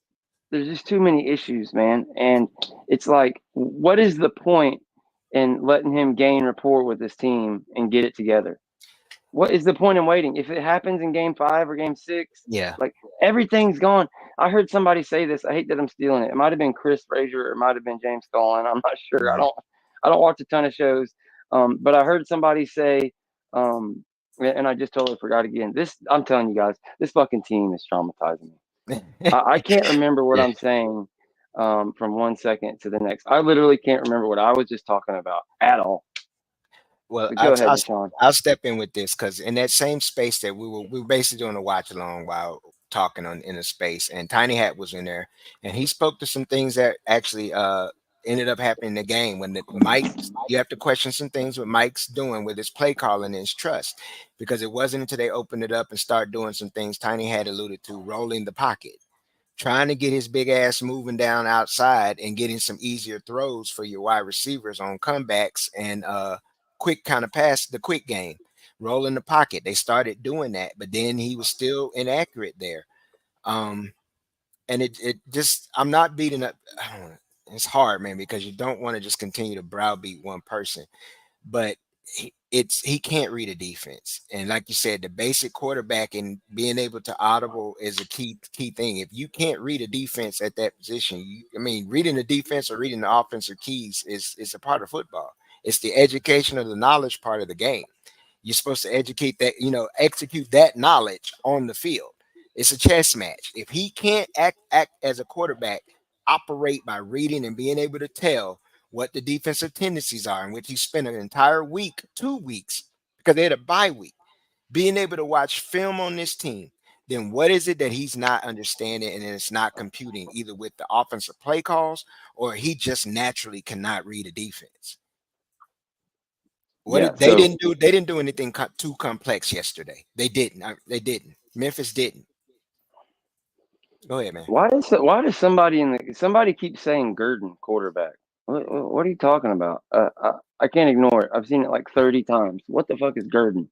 Speaker 1: just too many issues, man, and it's like, what is the point in letting him gain rapport with this team and get it together? What is the point in waiting? If it happens in game 5 or game 6,
Speaker 2: Yeah.
Speaker 1: like everything's gone. I heard somebody say this. I hate that I'm stealing it. It might have been Chris Frazier or it might have been James Collin. I'm not sure.
Speaker 2: Hmm.
Speaker 1: I don't watch a ton of shows. But I heard somebody say, um, and I just totally forgot again. This I'm telling you guys, this fucking team is traumatizing me. I can't remember what
Speaker 2: Yeah.
Speaker 1: I'm saying from 1 second to the next. I literally can't remember what I was just talking about at all.
Speaker 2: Well,
Speaker 1: But
Speaker 2: I'll,
Speaker 1: go ahead,
Speaker 2: I'll,
Speaker 1: Deshaun.
Speaker 2: I'll step in with this because in that same space that we were basically doing a watch along while talking on in a space, and Tiny Hat was in there, and he spoke to some things that actually ended up happening in the game when the Mike. You have to question some things what Mike's doing with his play calling and his trust, because it wasn't until they opened it up and started doing some things Tiny had alluded to, rolling the pocket, trying to get his big ass moving down outside and getting some easier throws for your wide receivers on comebacks and quick kind of pass the quick game, roll in the pocket. They started doing that, but then he was still inaccurate there. Um, and it just I'm not beating up. I don't know, it's hard, man, because you don't want to just continue to browbeat one person, but he can't read a defense, and like you said, the basic quarterback and being able to audible is a key thing. If you can't read a defense at that position, I mean, reading the defense or reading the offensive keys is a part of football. It's the education of the knowledge part of the game. You're supposed to educate that, execute that knowledge on the field. It's a chess match. If he can't act as a quarterback, operate by reading and being able to tell what the defensive tendencies are, in which he spent an entire week, 2 weeks, because they had a bye week, being able to watch film on this team, then what is it that he's not understanding and it's not computing either with the offensive play calls or he just naturally cannot read a defense? What
Speaker 1: Yeah.
Speaker 2: did they
Speaker 1: So
Speaker 2: didn't do? They didn't do anything too complex yesterday. They didn't. They didn't. Memphis didn't. Go ahead, man.
Speaker 1: why does somebody somebody keep saying Gurdon quarterback? What are you talking about? I can't ignore it. I've seen it like 30 times. What the fuck is Gurdon?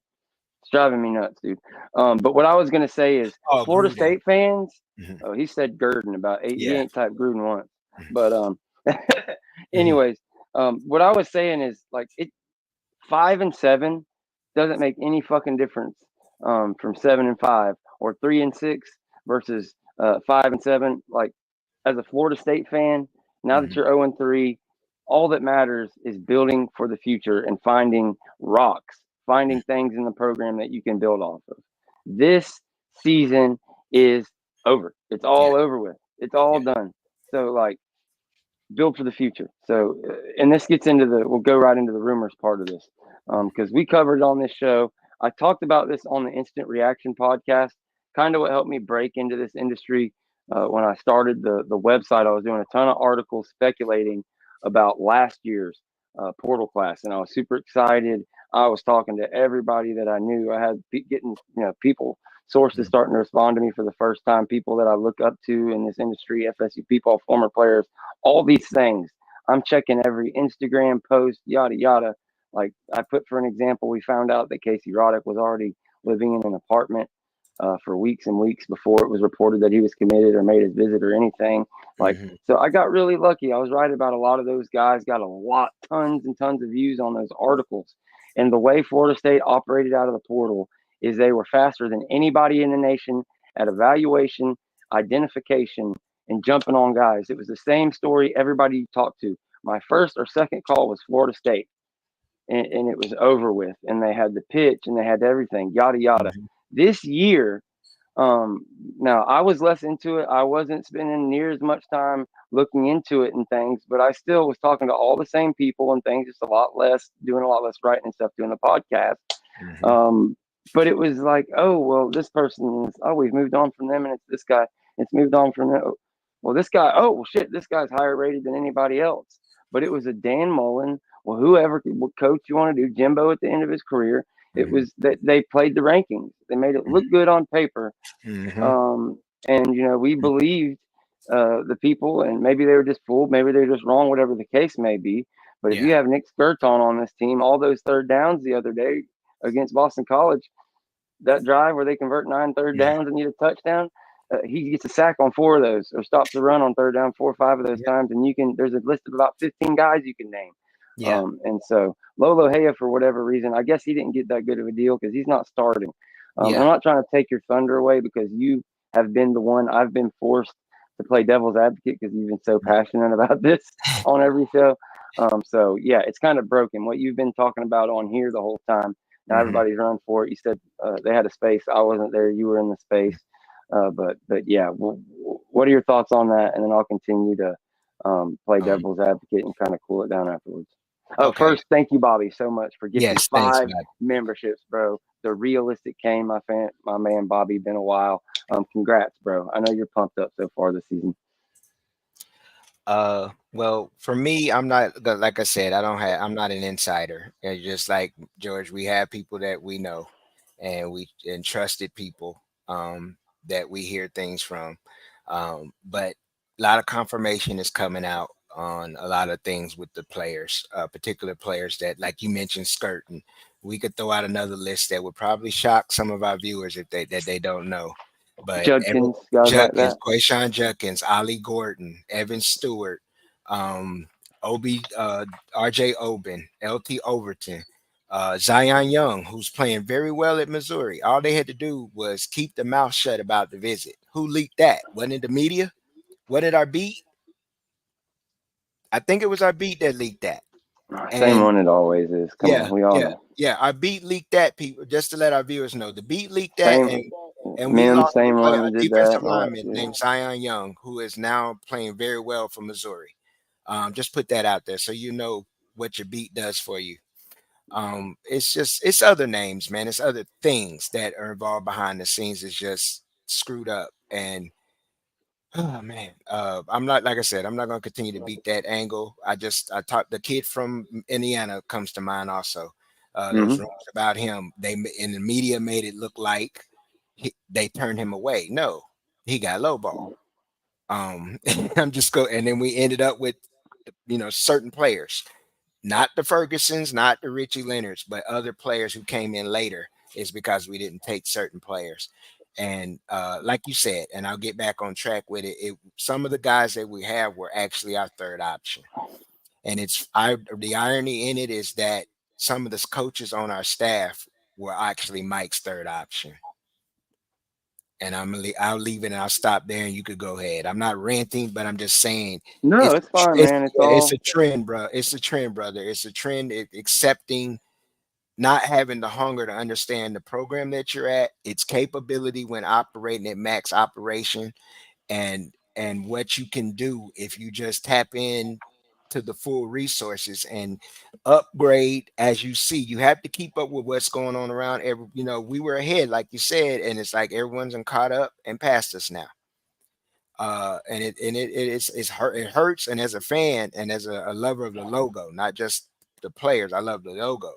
Speaker 1: It's driving me nuts, dude. But what I was gonna say is
Speaker 2: Oh,
Speaker 1: Florida
Speaker 2: Gruden.
Speaker 1: State fans.
Speaker 2: Mhm.
Speaker 1: Oh, he said Gurdon about eight. He
Speaker 2: Yeah.
Speaker 1: ain't typed Gruden once.
Speaker 2: Mhm.
Speaker 1: But
Speaker 2: Mhm.
Speaker 1: anyways, what I was saying is like 5-7 doesn't make any fucking difference from 7-5 or 3-6 versus 5-7. Like as a Florida State fan, now that
Speaker 2: Mhm.
Speaker 1: you're 0-3, all that matters is building for the future and finding rocks, finding things in the program that you can build off of. This season is over. It's
Speaker 2: Yeah.
Speaker 1: all over with. It's all
Speaker 2: Yeah.
Speaker 1: done. So like build for the future. So, and this gets into we'll go right into the rumors part of this because we covered it on this show. I talked about this on the Instant Reaction podcast, kind of what helped me break into this industry. When I started the website, I was doing a ton of articles speculating about last year's portal class, and I was super excited. I was talking to everybody that I knew. I had getting people sources
Speaker 2: Mhm.
Speaker 1: starting to respond to me for the first time, people that I look up to in this industry, FSU people, former players, all these things. I'm checking every Instagram post, yada yada. Like I put for an example, we found out that Casey Roddick was already living in an apartment for weeks and weeks before it was reported that he was committed or made his visit or anything. Like,
Speaker 2: Mhm.
Speaker 1: so I got really lucky. I was right about a lot of those guys. Got a lot, tons and tons of views on those articles. And the way Florida State operated out of the portal is they were faster than anybody in the nation at evaluation, identification, and jumping on guys. It was the same story everybody you talked to. My first or second call was Florida State, and it was over with. And they had the pitch and they had everything, yada yada.
Speaker 2: Mhm.
Speaker 1: This year, um, now I was less into it. I wasn't spending near as much time looking into it and things, but I still was talking to all the same people and things, just a lot less, doing a lot less writing and stuff, doing the podcast.
Speaker 2: Mhm.
Speaker 1: Um, but it was like, oh well, this person is. Oh, we've moved on from them, and it's this guy. It's moved on from them. Well, this guy. Oh well, shit, this guy's higher rated than anybody else. But it was a Dan Mullen. Well, whoever what coach you want to do, Jimbo at the end of his career. It
Speaker 2: Mhm.
Speaker 1: was that they played the rankings. They made it look good on paper,
Speaker 2: Mhm.
Speaker 1: um, and we believed the people, and maybe they were just fooled, maybe they're just wrong, whatever the case may be. But if
Speaker 2: Yeah.
Speaker 1: you have Nick Skirton on this team, all those third downs the other day against Boston College, that drive where they convert 9 third
Speaker 2: Yeah.
Speaker 1: downs and need a touchdown, he gets a sack on 4 of those, or stops the run on third down 4 or 5 of those
Speaker 2: Yep.
Speaker 1: times, and there's a list of about 15 guys you can name.
Speaker 2: Yeah.
Speaker 1: And so Lolo Hea, for whatever reason, I guess he didn't get that good of a deal because he's not starting. I'm
Speaker 2: Yeah.
Speaker 1: not trying to take your thunder away because you have been the one I've been forced to play devil's advocate because you've been so passionate about this on every show. So yeah, it's kind of broken what you've been talking about on here the whole time. Now
Speaker 2: Mhm.
Speaker 1: everybody's run for it. You said they had a space. I wasn't there. You were in the space. But yeah, what are your thoughts on that? And then I'll continue to play
Speaker 2: Um,
Speaker 1: devil's advocate and kind of cool it down afterwards. Oh,
Speaker 2: okay.
Speaker 1: first, thank you, Bobby, so much for gifting
Speaker 2: Yes, thanks,
Speaker 1: 5
Speaker 2: Bob.
Speaker 1: memberships, bro. The realistic came, my man Bobby. Been a while. Congrats, bro. I know you're pumped up so far this season.
Speaker 2: Well, for me, I'm not like I said, I'm not an insider. It's just like George, we have people that we know and trusted people that we hear things from. But a lot of confirmation is coming out on a lot of things with the players, particular players that, like you mentioned, Skirton. We could throw out another list that would probably shock some of our viewers if they don't know. But
Speaker 1: Judkins, guys like
Speaker 2: Judkins,
Speaker 1: that.
Speaker 2: Quayshawn Judkins, Ollie Gordon, Evan Stewart, Obi, RJ Oben, LT Overton, Zion Young, who's playing very well at Missouri. All they had to do was keep their mouth shut about the visit. Who leaked that? Wasn't it the media? What did our beat? I think it was our beat that leaked that.
Speaker 1: Same
Speaker 2: And
Speaker 1: one it always is. Come
Speaker 2: yeah,
Speaker 1: on, we all
Speaker 2: yeah,
Speaker 1: know.
Speaker 2: yeah. Our beat leaked that, people, just to let our viewers know. The beat leaked that,
Speaker 1: Same
Speaker 2: and we
Speaker 1: Mims,
Speaker 2: lost
Speaker 1: same
Speaker 2: a
Speaker 1: one did
Speaker 2: defensive
Speaker 1: that.
Speaker 2: lineman
Speaker 1: Yeah.
Speaker 2: named Zion Young, who is now playing very well for Missouri. Just put that out there so you know what your beat does for you. It's other names, man. It's other things that are involved behind the scenes. It's just screwed up. And oh man, I'm not, like I said, I'm not gonna continue to beat that angle. I talked, the kid from Indiana comes to mind also. There was
Speaker 1: Mm-hmm.
Speaker 2: rumors about him. In the media made it look like they turned him away. No, he got lowball. I'm just go, and then we ended up with certain players, not the Fergusons, not the Richie Leonards, but other players who came in later, is because we didn't take certain players. And like you said, and I'll get back on track with it, some of the guys that we have were actually our third option. And the irony in it is that some of the coaches on our staff were actually Mike's third option. And I'll leave it and I'll stop there and you could go ahead. I'm not ranting, but I'm just saying
Speaker 1: No, it's fine, man.
Speaker 2: it's a trend, bro. It's a trend, brother. It's a trend. Accepting, not having the hunger to understand the program that you're at, its capability when operating at max operation, and what you can do if you just tap in to the full resources and upgrade as you see. You have to keep up with what's going on around we were ahead, like you said, and it's like everyone's caught up and past us now. And it hurts. And as a fan and as a lover of the logo, not just the players, I love the logo.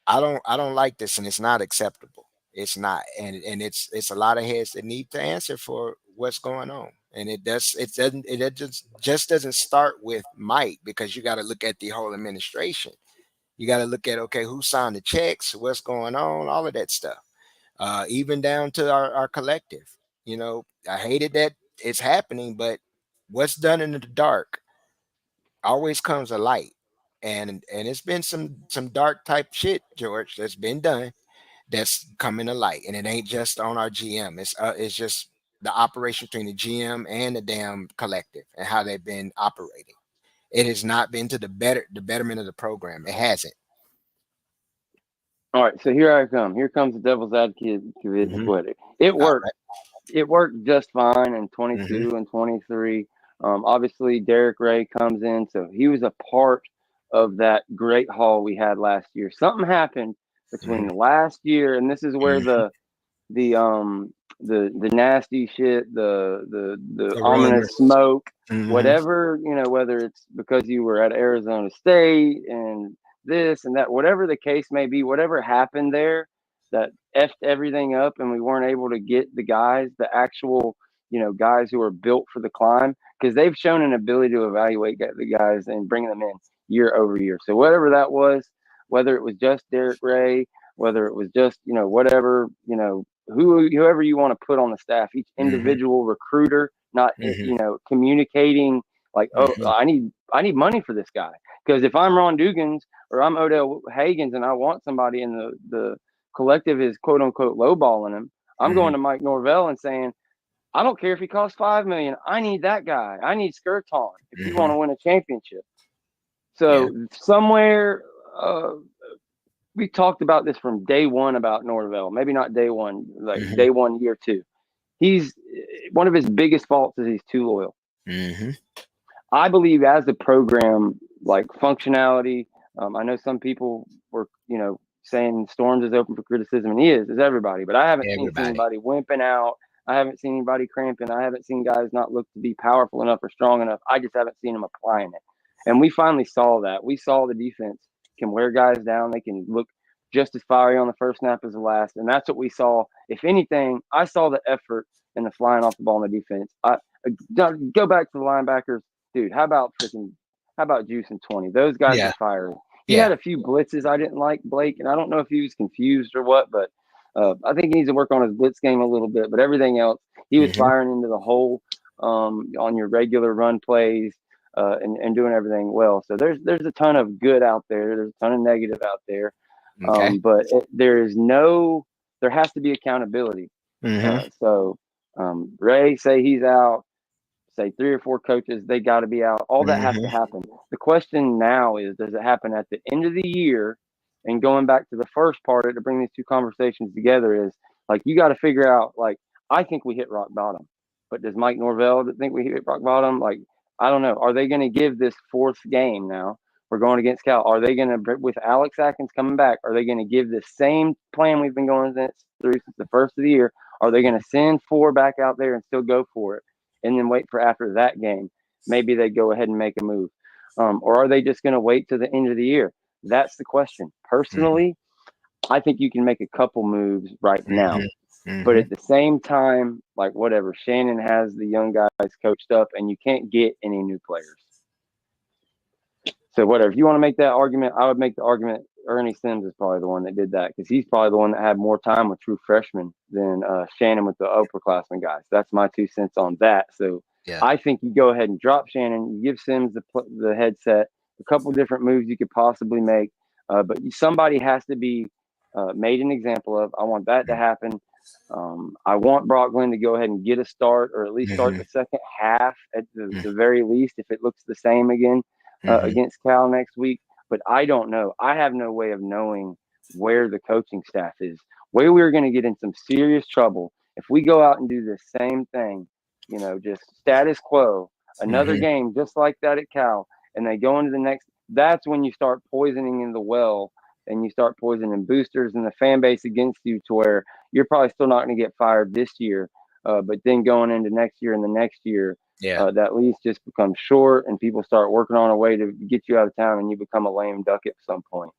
Speaker 2: I don't like this, and it's not acceptable. It's not, and it's a lot of heads that need to answer for what's going on. And it just doesn't start with Mike, because you got to look at the whole administration. You got to look at, okay, who signed the checks, what's going on, all of that stuff. Even down to our collective. I hated that it's happening, but what's done in the dark always comes a light. And it's been some dark type shit, George, that's been done, that's coming to light. And it ain't just on our GM. It's just the operation between the GM and the damn collective and how they've been operating. It has not been to the betterment of the program. It hasn't.
Speaker 1: All right, so here I come. Here comes the devil's advocate. It worked. Right. It worked just fine in 22 and 23. Obviously, Derek Ray comes in, so he was a part of that great haul we had last year. Something happened between last year, and this is where the nasty shit, the ominous smoke, whatever, whether it's because you were at Arizona State and this and that, whatever the case may be, whatever happened there that effed everything up, and we weren't able to get the guys, the actual, guys who are built for the climb, because they've shown an ability to evaluate the guys and bring them in year over year. So whatever that was, whether it was just Derek Ray, whether it was just, whatever, whoever you want to put on the staff, each individual recruiter, not, communicating like, oh, I need money for this guy. Because if I'm Ron Dugans or I'm Odell Hagens and I want somebody and the collective is quote unquote lowballing him, I'm going to Mike Norvell and saying, I don't care if he costs $5 million. I need that guy. I need Skirton if you want to win a championship. So somewhere, we talked about this from day one about Norvell. Maybe not day one, like day one, year two. He's one of his biggest faults is he's too loyal. I believe as a program, like functionality, I know some people were, saying Storms is open for criticism, and he is everybody. But I haven't seen anybody wimping out. I haven't seen anybody cramping. I haven't seen guys not look to be powerful enough or strong enough. I just haven't seen them applying it. And we finally saw that. We saw the defense can wear guys down. They can look just as fiery on the first snap as the last. And that's what we saw. If anything, I saw the effort and the flying off the ball in the defense. I go back to the linebackers. Dude, how about Juice and 20? Those guys are fiery. He had a few blitzes I didn't like, Blake, and I don't know if he was confused or what, but I think he needs to work on his blitz game a little bit. But everything else, he was firing into the hole on your regular run plays and doing everything well. So there's a ton of good out there. There's a ton of negative out there. But there has to be accountability. So Ray, say he's out. Say 3 or 4 coaches, they got to be out. All that has to happen. The question now is, does it happen at the end of the year? And going back to the first part to bring these two conversations together is, like, you got to figure out, like, I think we hit rock bottom. But does Mike Norvell think we hit rock bottom? Like, I don't know. Are they going to give this 4th game now? We're going against Cal. Are they going to, with Alex Atkins coming back, are they going to give the same plan we've been going through since the first of the year? Are they going to send 4 back out there and still go for it? And then wait for after that game, maybe they go ahead and make a move. Or are they just going to wait to the end of the year? That's the question. Personally, I think you can make a couple moves right now. But at the same time, like, whatever, Shannon has the young guys coached up, and you can't get any new players. So whatever, if you want to make that argument, I would make the argument Ernie Sims is probably the one that did that because he's probably the one that had more time with true freshmen than Shannon with the upperclassmen guys. That's my 2 cents on that. So
Speaker 2: Yeah.
Speaker 1: I think you go ahead and drop Shannon, you give Sims the headset, a couple different moves you could possibly make, but somebody has to be made an example of. I want that to happen. I want Brock Glenn to go ahead and get a start or at least start
Speaker 2: Mm-hmm.
Speaker 1: the second half at the very least if it looks the same again
Speaker 2: Mm-hmm.
Speaker 1: against Cal next week. But I don't know. I have no way of knowing where the coaching staff is. Where we're going to get in some serious trouble if we go out and do the same thing, just status quo, another
Speaker 2: Mm-hmm.
Speaker 1: game just like that at Cal, and they go into the next. That's when you start poisoning in the well and you start poisoning boosters and the fan base against you to where you're probably still not going to get fired this year. But then going into next year and the next year,
Speaker 2: Yeah.
Speaker 1: that lease just becomes short and people start working on a way to get you out of town and you become a lame duck at some point.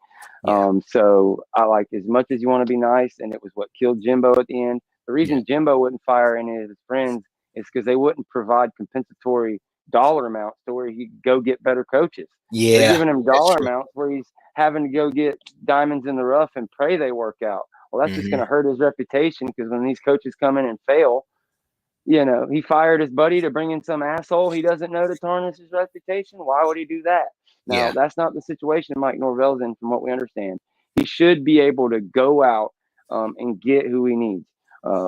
Speaker 2: Yeah.
Speaker 1: So I like as much as you want to be nice, and it was what killed Jimbo at the end. The
Speaker 2: Yeah.
Speaker 1: reason Jimbo wouldn't fire any of his friends is because they wouldn't provide compensatory dollar amounts to where he could go get better coaches. They're
Speaker 2: Yeah.
Speaker 1: giving him
Speaker 2: That's
Speaker 1: dollar
Speaker 2: true.
Speaker 1: amounts where he's having to go get diamonds in the rough and pray they work out. Well, that's just
Speaker 2: Mm-hmm.
Speaker 1: going to hurt his reputation because when these coaches come in and fail, he fired his buddy to bring in some asshole he doesn't know to tarnish his reputation. Why would he do that? Now,
Speaker 2: Yeah.
Speaker 1: that's not the situation Mike Norvell's in, from what we understand. He should be able to go out and get who he needs,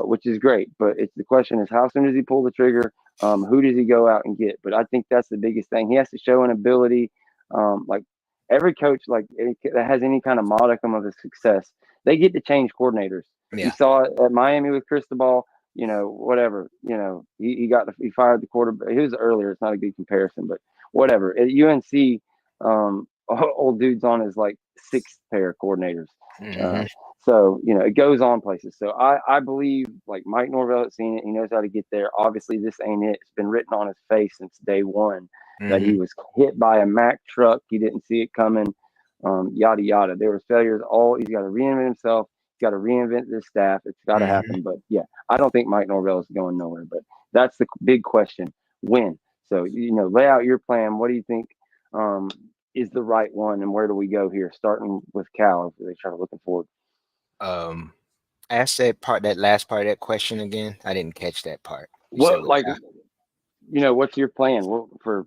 Speaker 1: which is great. But the question is, how soon does he pull the trigger? Who does he go out and get? But I think that's the biggest thing. He has to show an ability, like every coach, like that has any kind of modicum of a success. They get to change coordinators. You
Speaker 2: Yeah.
Speaker 1: saw it at Miami with Cristobal, whatever, he fired the quarterback. He was earlier. It's not a good comparison, but whatever. At UNC, old dude's on his like sixth pair of coordinators. Uh,
Speaker 2: Mm-hmm.
Speaker 1: so, it goes on places. So I believe like Mike Norvell has seen it. He knows how to get there. Obviously, this ain't it. It's been written on his face since day one that
Speaker 2: Mm-hmm.
Speaker 1: he was hit by a Mack truck. He didn't see it coming. Yada, yada. There was failures. He's got to reinvent himself. He's got to reinvent this staff. It's got to
Speaker 2: Mm-hmm.
Speaker 1: happen. But yeah, I don't think Mike Norvell is going nowhere. But that's the big question: when. So lay out your plan. What do you think is the right one, and where do we go here? Starting with Cal, if they start looking forward.
Speaker 2: Um, Ask that last part of that question again. I didn't catch that part. You said
Speaker 1: What
Speaker 2: with
Speaker 1: like
Speaker 2: Cal.
Speaker 1: what's your plan for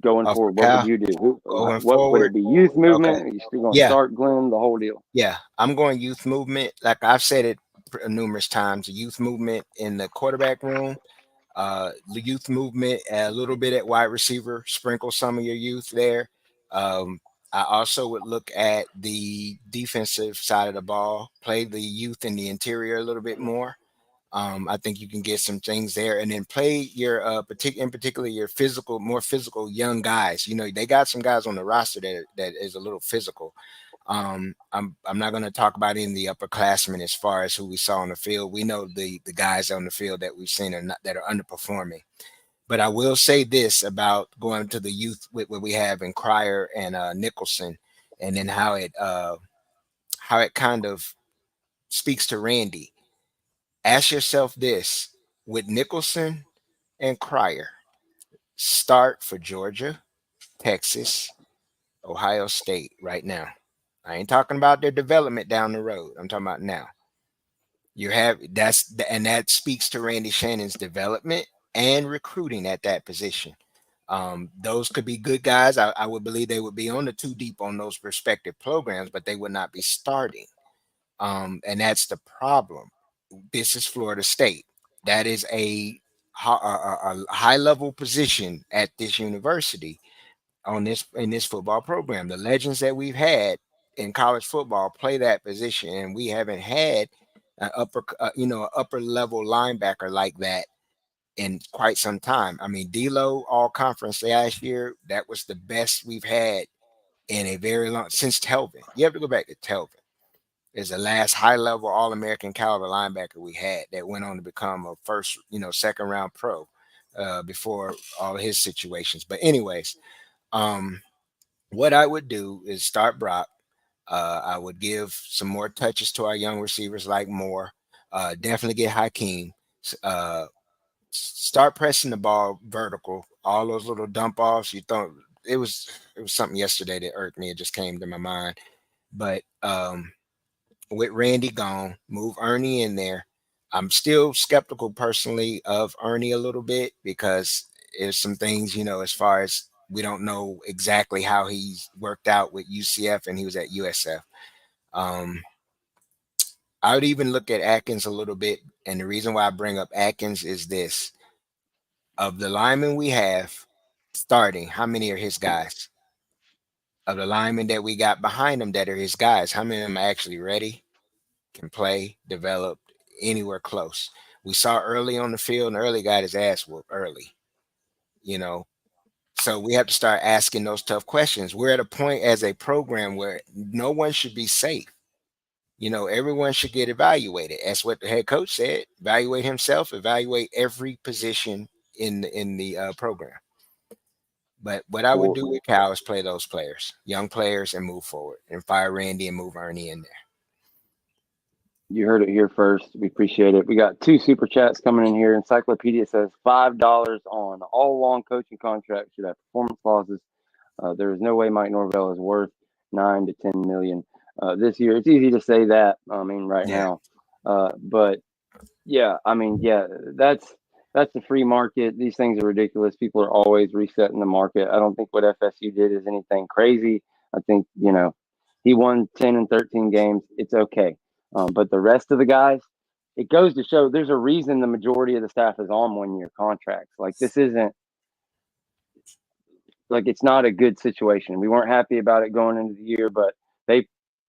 Speaker 1: going
Speaker 2: Oh, for
Speaker 1: forward? What would
Speaker 2: Cal
Speaker 1: you do?
Speaker 2: going
Speaker 1: What would
Speaker 2: forward.
Speaker 1: it be? Youth
Speaker 2: Okay.
Speaker 1: movement? Are you still going to
Speaker 2: Yeah.
Speaker 1: start Glenn? The whole deal.
Speaker 2: Yeah. I'm going youth movement. Like I've said it numerous times. The youth movement in the quarterback room. The youth movement, a little bit at wide receiver, sprinkle some of your youth there. Um, I also would look at the defensive side of the ball, play the youth in the interior a little bit more. I think you can get some things there, and then play your in particular your more physical young guys. They got some guys on the roster that is a little physical. I'm not going to talk about any of the upperclassmen as far as who we saw on the field. We know the guys on the field that we've seen that are underperforming. But I will say this about going to the youth with what we have in Cryer and Nicholson, and then how it kind of speaks to Randy. Ask yourself this: with Nicholson and Cryer, start for Georgia, Texas, Ohio State right now. I ain't talking about their development down the road. I'm talking about now. That speaks to Randy Shannon's development and recruiting at that position. Those could be good guys. I would believe they would be on the two deep on those respective programs, but they would not be starting. And that's the problem. This is Florida State. That is a high level position at this university in this football program. The legends that we've had in college football play that position, and we haven't had an upper level linebacker like that in quite some time. I mean, D'Lo all conference last year, that was the best we've had in a very long since Telvin. You have to go back to Telvin. Is the last high level All American caliber linebacker we had that went on to become a second round pro before all his situations. But anyways, um, what I would do is start Brock. I would give some more touches to our young receivers like Moore. Definitely get Hakeem. Uh, Start pressing the ball vertical. All those little dump offs, you it was something yesterday that irked me. It just came to my mind. But with Randy gone, move Ernie in there. I'm still skeptical personally of Ernie a little bit because there's some things, as far as we don't know exactly how he's worked out with UCF and he was at USF. Um, I would even look at Atkins a little bit. And the reason why I bring up Atkins is this: of the linemen we have starting, how many are his guys? Of the linemen that we got behind him that are his guys, how many of them are actually ready, can play, develop anywhere close? We saw early on the field, and early got his ass whooped early, you know. So we have to start asking those tough questions. We're at a point as a program where no one should be safe. Everyone should get evaluated. That's what the head coach said. Evaluate himself, evaluate every position in the program. But what I would
Speaker 1: Well,
Speaker 2: do with Cal is play those players, young players, and move forward and fire Randy and move Ernie in there.
Speaker 1: you heard it here first. We appreciate it. We got 2 super chats coming in here. Encyclopedia says $5 on all along coaching contracts should have performance clauses. There is no way Mike Norvell is worth 9 to 10 million this year. It's easy to say that. I mean, right now, but yeah, I mean, yeah, that's the free market. These things are ridiculous. People are always resetting the market. I don't think what FSU did is anything crazy. I think he won 10 and 13 games. It's okay, but the rest of the guys, it goes to show there's a reason the majority of the staff is on 1-year contracts. Like this isn't like it's not a good situation. We weren't happy about it going into the year, but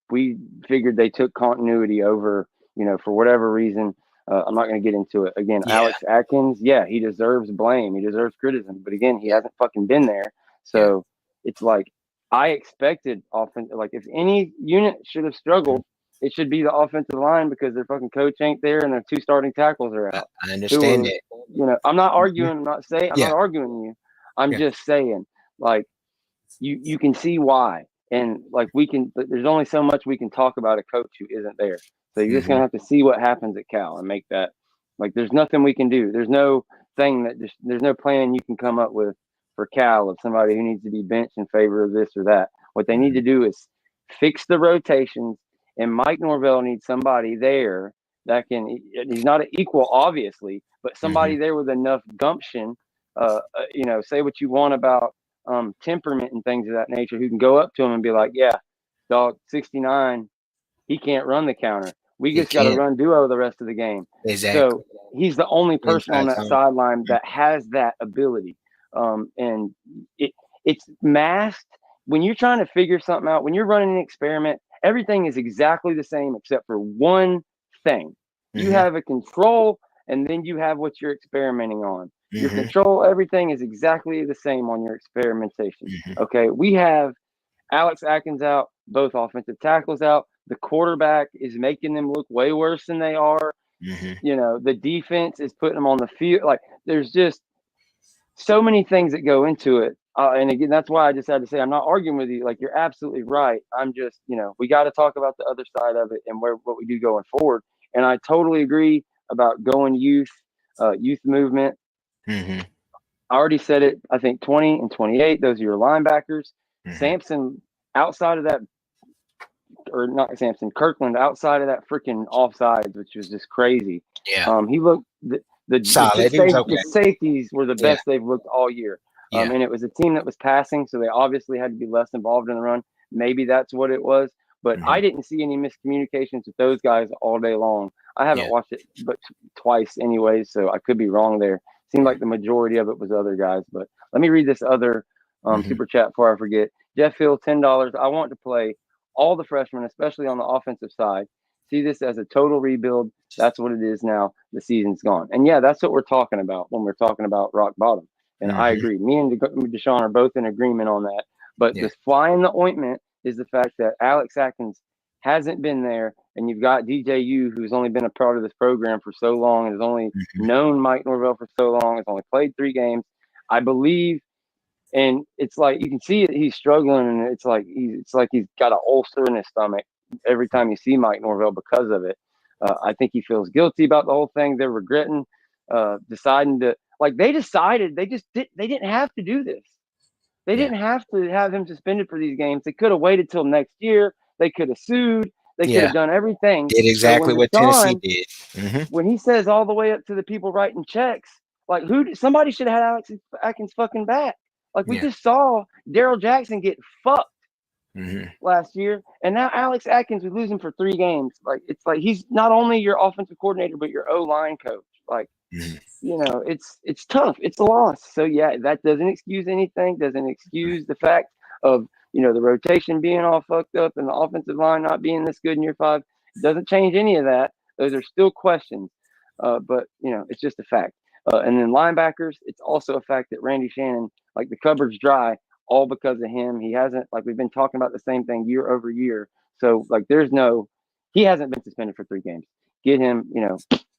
Speaker 1: we figured they took continuity over, for whatever reason. I'm not going to get into it again.
Speaker 2: Yeah.
Speaker 1: Alex Atkins, yeah, he deserves blame. He deserves criticism, but again, he hasn't fucking been there. So it's like I expected like if any unit should have struggled, it should be the offensive line because their fucking coach ain't there and their 2 starting tackles are out.
Speaker 2: I understand
Speaker 1: Who,
Speaker 2: that.
Speaker 1: I'm not arguing. I'm not
Speaker 2: Yeah.
Speaker 1: arguing you. I'm
Speaker 2: Yeah.
Speaker 1: just saying, like, you can see why, and like there's only so much we can talk about a coach who isn't there. So you're just gonna have to see what happens at Cal and make that. Like, there's nothing we can do. There's no there's no plan you can come up with for Cal of somebody who needs to be benched in favor of this or that. What they need to do is fix the rotations, and Mike Norvell needs somebody there that can. He's not an equal, obviously, but somebody there with enough gumption. Say what you want about temperament and things of that nature, who can go up to him and be like, yeah, dog, 69, he can't run the counter. We
Speaker 2: He
Speaker 1: just got to
Speaker 2: can't.
Speaker 1: run duo the rest of the game.
Speaker 2: Exactly.
Speaker 1: So he's the only person on
Speaker 2: Inside
Speaker 1: that
Speaker 2: zone.
Speaker 1: sideline that has that ability. And it's masked. When you're trying to figure something out, when you're running an experiment, everything is exactly the same except for one thing. You have a control, and then you have what you're experimenting on. Your control, everything is exactly the same on your experimentation. Okay, we have Alex Atkins out, both offensive tackles out. The quarterback is making them look way worse than they are. The defense is putting them on the field. Like, there's just so many things that go into it. And again, that's why I just had to say I'm not arguing with you. Like, you're absolutely right. I'm just, we got to talk about the other side of it and what we do going forward. And I totally agree about going youth movement. I already said it. I think 20 and 28, those are your linebackers. Sampson, outside of that, or not Sampson, Kirkland, outside of that freaking offsides, which was just crazy.
Speaker 2: Yeah.
Speaker 1: He looked
Speaker 2: Solid. He was okay.
Speaker 1: the safeties were the best they've looked all year. And it was a team that was passing, so they obviously had to be less involved in the run. Maybe that's what it was. But I didn't see any miscommunications with those guys all day long. I haven't watched it but twice anyways, so I could be wrong there. Seemed like the majority of it was other guys. But let me read this other super chat before I forget. Jeff Hill, $10. I want to play all the freshmen, especially on the offensive side. See this as a total rebuild. That's what it is now. The season's gone. And yeah, that's what we're talking about when we're talking about rock bottom. And I agree. Me and Deshawn are both in agreement on that. But the fly in the ointment is the fact that Alex Atkins hasn't been there, and you've got DJU, who's only been a part of this program for so long and has only known Mike Norvell for so long, has only played 3 games. I believe, and it's like you can see it, he's struggling, and it's like he's got an ulcer in his stomach every time you see Mike Norvell because of it. I think he feels guilty about the whole thing. They're regretting deciding to, like, they decided they didn't have to do this. They
Speaker 2: Yeah.
Speaker 1: didn't have to have him suspended for these games. They could have waited till next year. They could have sued. They could
Speaker 2: Yeah.
Speaker 1: have done everything.
Speaker 2: Did
Speaker 1: But when
Speaker 2: exactly what Tennessee
Speaker 1: Deshaun,
Speaker 2: did. Hmm.
Speaker 1: when he says all the way up to the people writing checks, like somebody should have had Alex Atkins fucking back. Like we
Speaker 2: Yeah.
Speaker 1: just saw Daryl Jackson get fucked
Speaker 2: Hmm.
Speaker 1: last year, and now Alex Atkins was losing for 3 games. Like it's like he's not only your offensive coordinator but your O line coach. Like
Speaker 2: Hmm.
Speaker 1: it's tough. It's a loss. So yeah, that doesn't excuse anything. Doesn't excuse the fact of the rotation being all fucked up and the offensive line not being this good in year 5. It doesn't change any of that. Those are still questions. But it's just a fact. And then linebackers, it's also a fact that Randy Shannon, like the cupboard's dry, all because of him. He hasn't, like we've been talking about the same thing year over year. So like he hasn't been suspended for 3 games. Get him,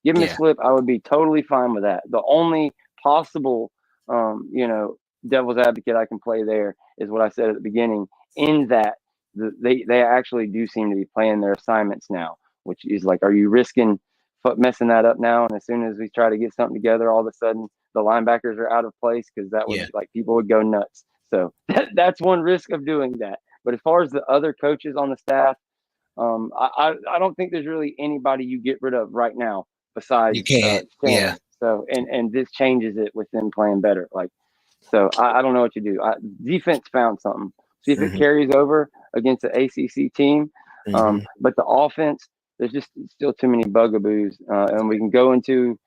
Speaker 1: give him a
Speaker 2: Yeah.
Speaker 1: slip. I would be totally fine with that. The only possible, devil's advocate I can play there is what I said at the beginning. In that they actually do seem to be playing their assignments now, which is like, are you risking messing that up now? And as soon as we try to get something together, all of a sudden the linebackers are out of place because that would
Speaker 2: Yeah.
Speaker 1: like people would go nuts. So that's one risk of doing that. But as far as the other coaches on the staff, I don't think there's really anybody you get rid of right now
Speaker 2: You
Speaker 1: besides
Speaker 2: can't. Yeah.
Speaker 1: Shannon. So and this changes it with them playing better. Like so, I don't know what you do. Defense found something. See if it
Speaker 2: Hmm.
Speaker 1: carries over against the ACC team.
Speaker 2: Hmm.
Speaker 1: But the offense, there's just still too many bugaboos, and we can go into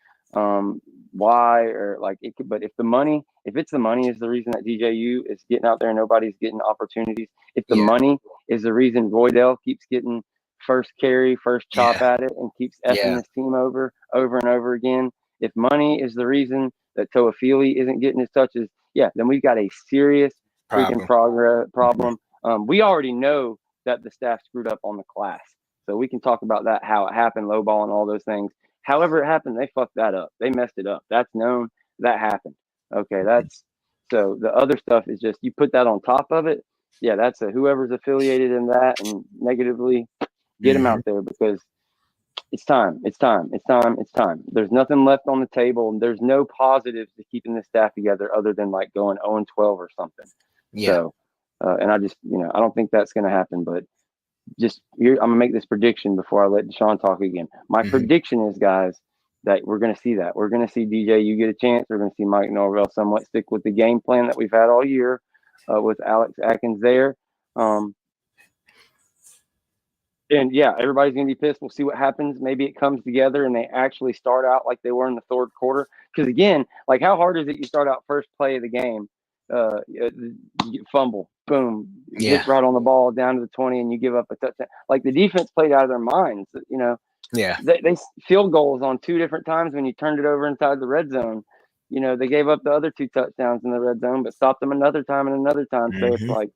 Speaker 1: why or like it could. But if it's the money is the reason that DJU is getting out there and nobody's getting opportunities. If the
Speaker 2: Yeah.
Speaker 1: money is the reason Roydell keeps getting first carry, first chop
Speaker 2: Yeah.
Speaker 1: at it, and keeps effing
Speaker 2: Yeah.
Speaker 1: this team over and over again. If money is the reason that Toafili isn't getting his touches, yeah, then we've got a serious freaking
Speaker 2: Problem. Hmm.
Speaker 1: problem. We already know that the staff screwed up on the class, so we can talk about that, how it happened, low ball, and all those things. However it happened, they fucked that up. They messed it up. That's known. That happened. Okay, that's so. The other stuff is just you put that on top of it. Yeah, that's whoever's affiliated in that and negatively get them
Speaker 2: Hmm.
Speaker 1: out there because it's time. It's time. It's time. It's time. There's nothing left on the table, and there's no positives to keeping this staff together other than like going 0-12 or something.
Speaker 2: Yeah.
Speaker 1: So, and I just, I don't think that's going to happen. But just here, I'm gonna make this prediction before I let Deshaun talk again. My
Speaker 2: Hmm.
Speaker 1: prediction is, guys, that we're going to see that. We're going to see DJ. You get a chance. We're going to see Mike Norvell somewhat stick with the game plan that we've had all year with Alex Atkins there. Um, and yeah, everybody's gonna be pissed. We'll see what happens. Maybe it comes together and they actually start out like they were in the third quarter. Because again, like how hard is it? You start out first play of the game, you fumble, boom,
Speaker 2: Yeah.
Speaker 1: get right on the ball down to the 20, and you give up a touchdown. Like the defense played out of their minds.
Speaker 2: Yeah.
Speaker 1: They field goals on 2 different times when you turned it over inside the red zone. They gave up the other 2 touchdowns in the red zone, but stopped them another time and another time. So it's
Speaker 2: Hmm.
Speaker 1: like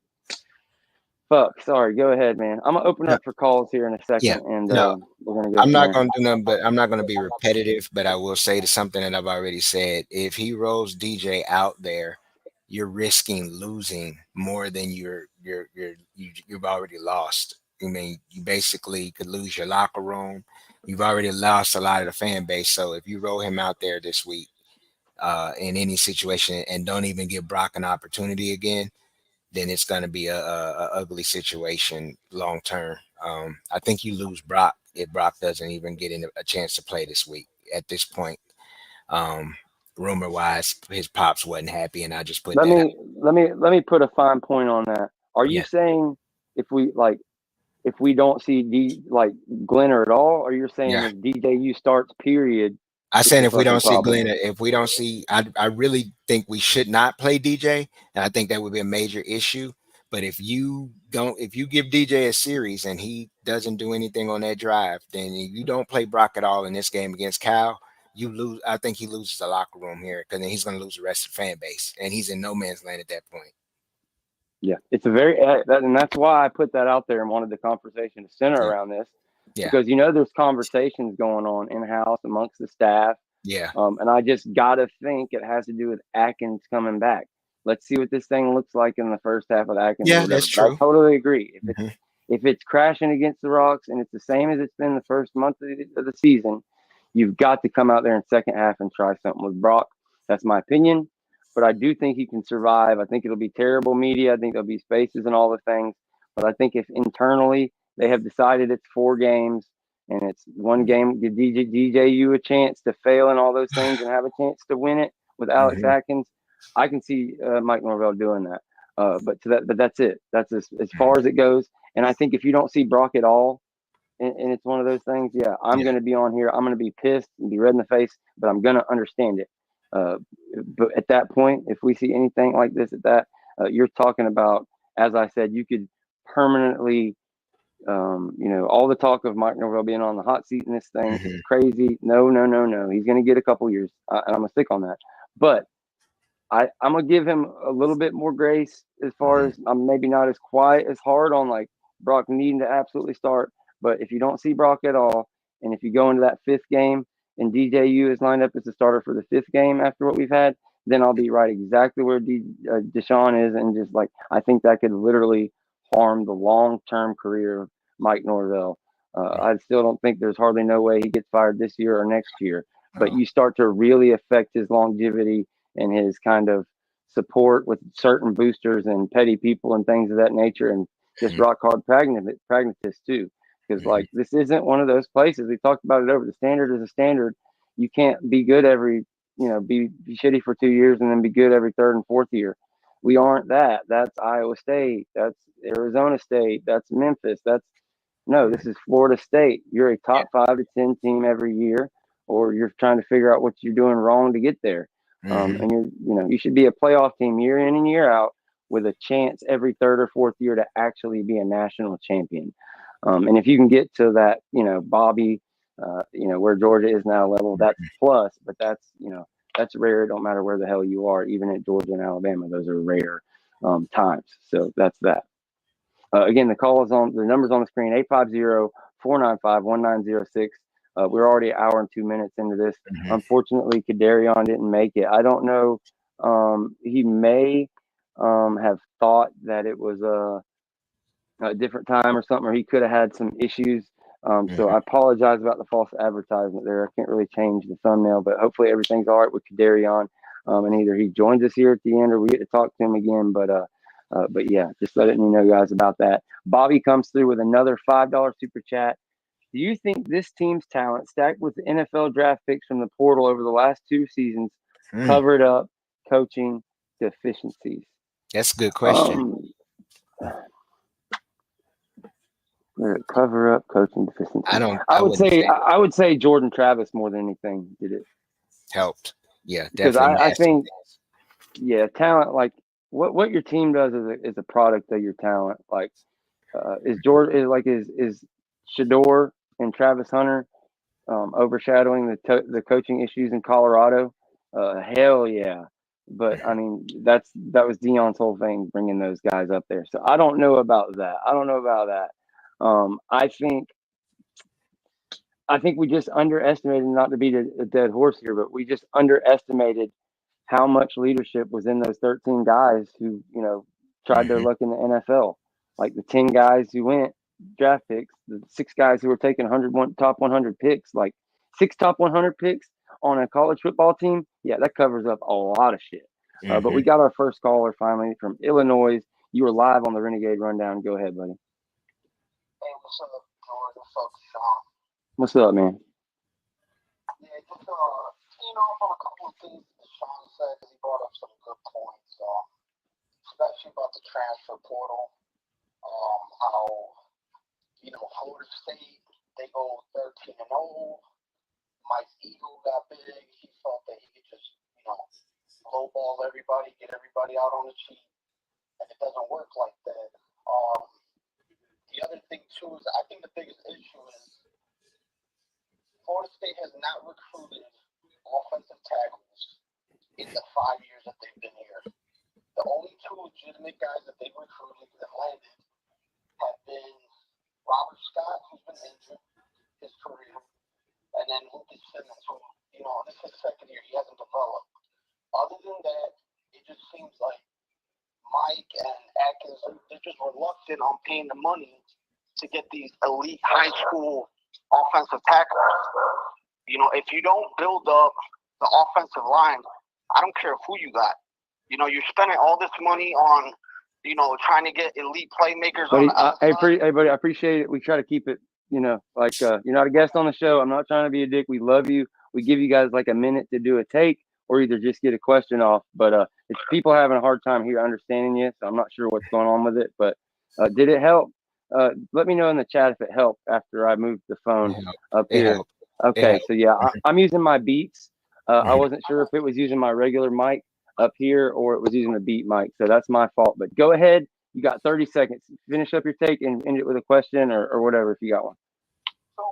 Speaker 1: fuck. Sorry. Go ahead, man. I'm gonna open
Speaker 2: No,
Speaker 1: up for calls here in a
Speaker 2: yeah.
Speaker 1: second, and
Speaker 2: No,
Speaker 1: we're gonna go
Speaker 2: I'm
Speaker 1: from
Speaker 2: not
Speaker 1: there.
Speaker 2: going to do nothing, but I'm not going to be repetitive. But I will say to something that I've already said. If he rolls DJ out there, you're risking losing more than you've already lost. I mean, you basically could lose your locker room. You've already lost a lot of the fan base. So if you roll him out there this week, in any situation and don't even give Brock an opportunity again, then it's going to be a ugly situation long term. I think you lose Brock if Brock doesn't even get in a chance to play this week. At this point, um, rumor wise, his pops wasn't happy, and I just put
Speaker 1: Let
Speaker 2: that out.
Speaker 1: me let me put a fine point on that. Are you
Speaker 2: Yeah,
Speaker 1: saying if we like if we don't see Glenner at all, or you're saying
Speaker 2: yeah.
Speaker 1: if DJU starts period,
Speaker 2: I
Speaker 1: it's
Speaker 2: said
Speaker 1: a
Speaker 2: if we
Speaker 1: fucking
Speaker 2: don't see
Speaker 1: problem?
Speaker 2: Glenn, if we don't see, I really think we should not play DJ, and I think that would be a major issue. But if you give DJ a series and he doesn't do anything on that drive, then you don't play Brock at all in this game against Cal. You lose. I think he loses the locker room here because then he's going to lose the rest of the fan base, and he's in no man's land at that point.
Speaker 1: Yeah, it's a very and that's why I put that out there and wanted the conversation to center
Speaker 2: Yeah,
Speaker 1: around this
Speaker 2: yeah,
Speaker 1: because there's conversations going on in house amongst the staff.
Speaker 2: yeah,
Speaker 1: And I just gotta think it has to do with Atkins coming back. Let's see what this thing looks like in the first half with Atkins or
Speaker 2: yeah.
Speaker 1: whatever.
Speaker 2: That's
Speaker 1: But I
Speaker 2: true.
Speaker 1: totally agree.
Speaker 2: Hmm.
Speaker 1: If it's crashing against the rocks and it's the same as it's been the first month of the season, you've got to come out there in second half and try something with Brock. That's my opinion. but I do think he can survive. I think it'll be terrible media. I think there'll be spaces and all the things. But I think if internally they have decided it's 4 games and it's one game, give DJU a chance to fail and all those things and have a chance to win it with Alex
Speaker 2: Mhm.
Speaker 1: Atkins, I can see Mike Norvell doing that. But that's it. That's as far as it goes. And I think if you don't see Brock at all, and it's one of those things. Yeah, I'm
Speaker 2: Yeah.
Speaker 1: going to be on here. I'm going to be pissed and be red in the face, but I'm going to understand it. Uh, but at that point, if we see anything like this, you're talking about, as I said, you could permanently, all the talk of Mike Norvell being on the hot seat in this thing is
Speaker 2: Mhm.
Speaker 1: crazy. No, no, no, no. He's going to get a couple years, and I'm going to stick on that. But I'm gonna give him a little bit more grace as far
Speaker 2: Mhm.
Speaker 1: as I'm maybe not as quiet as hard on like Brock needing to absolutely start. But if you don't see Brock at all, and if you go into that 5th game and DJU is lined up as the starter for the 5th game after what we've had, then I'll be right exactly where Deshawn is, and just like I think that could literally harm the long-term career of Mike Norvell. I still don't think there's hardly no way he gets fired this year or next year. But
Speaker 2: Oh.
Speaker 1: you start to really affect his longevity and his kind of support with certain boosters and petty people and things of that nature, and just
Speaker 2: Mhm.
Speaker 1: rock hard pragmatists too. Because
Speaker 2: Mhm.
Speaker 1: like this isn't one of those places. We talked about it over. The standard is a standard. You can't be good every be shitty for 2 years and then be good every 3rd and 4th year. We aren't that. That's Iowa State. That's Arizona State. That's Memphis. That's no, this is Florida State. You're a
Speaker 2: Yeah.
Speaker 1: top 5 to 10 team every year, or you're trying to figure out what you're doing wrong to get there.
Speaker 2: Mhm.
Speaker 1: And you should be a playoff team year in and year out with a chance every 3rd or 4th year to actually be a national champion. And if you can get to that, Bobby, where Georgia is now level, that's plus. But that's rare. It don't matter where the hell you are, even at Georgia and Alabama, those are rare times. So that's that. Again, the numbers on the screen, 850-495-1906. We're already an hour and 2 minutes into this.
Speaker 2: Mhm.
Speaker 1: Unfortunately, Kadarion didn't make it. I don't know. He may have thought that it was a different time or something, or he could have had some issues. So
Speaker 2: Mhm.
Speaker 1: I apologize about the false advertisement there. I can't really change the thumbnail, but hopefully everything's all right with Kadarion. And either he joins us here at the end or we get to talk to him again. But yeah, just letting you know, guys, about that. Bobby comes through with another $5 super chat. Do you think this team's talent, stacked with the NFL draft picks from the portal over the last 2 seasons,
Speaker 2: Mm.
Speaker 1: covered up coaching deficiencies?
Speaker 2: That's a good question.
Speaker 1: Um, cover up coaching
Speaker 2: I
Speaker 1: deficiencies.
Speaker 2: don't.
Speaker 1: I
Speaker 2: I
Speaker 1: would
Speaker 2: wouldn't
Speaker 1: say
Speaker 2: say
Speaker 1: I would say Jordan Travis more than anything did it,
Speaker 2: helped. Yeah,
Speaker 1: because
Speaker 2: definitely
Speaker 1: I
Speaker 2: mastered
Speaker 1: think, yeah, talent, like what your team does is a product of your talent. Like is Jordan is Shador and Travis Hunter overshadowing the coaching issues in Colorado? Hell yeah. But I mean, that was Dion's whole thing, bringing those guys up there. So I don't know about that. I don't know about that. I think we just underestimated, not to beat a dead horse here, but we just underestimated how much leadership was in those 13 guys who, tried their
Speaker 2: Mhm.
Speaker 1: luck in the NFL. Like the 10 guys who went draft picks, the 6 guys who were taking top 100 picks, like 6 top 100 picks on a college football team. Yeah, that covers up a lot of shit. But we
Speaker 2: Mhm.
Speaker 1: got our first caller finally from Illinois. You were live on the Renegade Rundown. Go ahead, buddy.
Speaker 3: Hey, what's up, George? What's up, Sean?
Speaker 1: What's up, man?
Speaker 3: Yeah, just teeing off on a couple of things that Sean said, because he brought up some good points, especially about the transfer portal. How Florida State, they go 13-0. Mike Eagle got big. He felt that he could just lowball everybody, get everybody out on the cheap, and it doesn't work like that. The other thing too is I think the biggest issue is Florida State has not recruited offensive tackles in the 5 years that they've been here. The only 2 legitimate guys that they've recruited and landed have been Robert Scott, who's been injured his career, and then Lucas Simmons, who, this is his 2nd year. He hasn't developed. Other than that, it just seems like Mike and Atkins, they're just reluctant on paying the money to get these elite high school offensive tackles. If you don't build up the offensive line, I don't care who you got. You know, you're spending all this money on, you know, trying to get elite playmakers.
Speaker 1: Hey, buddy, I appreciate it. We try to keep it, you know, like you're not a guest on the show. I'm not trying to be a dick. We love you. We give you guys like a minute to do a take or either just get a question off. But it's people having a hard time here understanding you, so I'm not sure what's going on with it. But did it help? Let me know in the chat if it helped after I moved the phone up here. Okay, so yeah, I'm using my Beats. I wasn't sure if it was using my regular mic up here or it was using the Beat mic, so that's my fault. But go ahead. You got 30 seconds. Finish up your take and end it with a question or whatever if you got one.
Speaker 3: So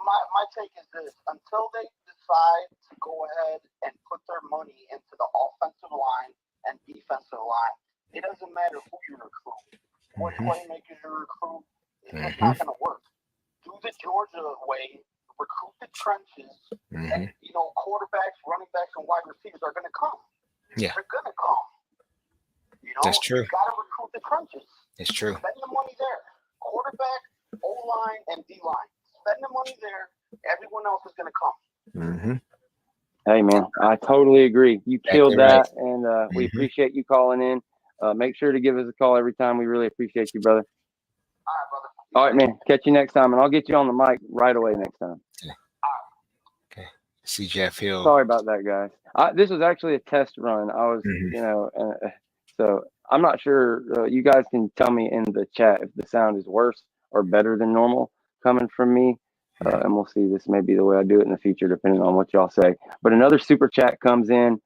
Speaker 3: my take is this: until they decide to go ahead and put their money into the offensive line and defensive line, it doesn't matter who you recruit, what playmakers you recruit. It's just not going to work. Do the Georgia way. Recruit the trenches, and you know, quarterbacks, running backs, and wide receivers are going to come.
Speaker 2: Yeah,
Speaker 3: they're going to come. You know,
Speaker 2: that's true.
Speaker 3: You got to recruit the trenches.
Speaker 2: It's true.
Speaker 3: Spend the money there. Quarterback, O-line, and D-line. Spend the money there. Everyone else is going to come.
Speaker 1: Hey, man, I totally agree. You killed that, and we appreciate you calling in. Make sure to give us a call every time. We really appreciate you, brother.
Speaker 3: All right, brother.
Speaker 1: All right, man. Catch you next time, and I'll get you on the mic right away next time.
Speaker 2: Okay. See Jeff Hill.
Speaker 1: Sorry about that, guys. This was actually a test run. I was, you know, so I'm not sure. You guys can tell me in the chat if the sound is worse or better than normal coming from me. And we'll see. This may be the way I do it in the future, depending on what y'all say. But another super chat comes in.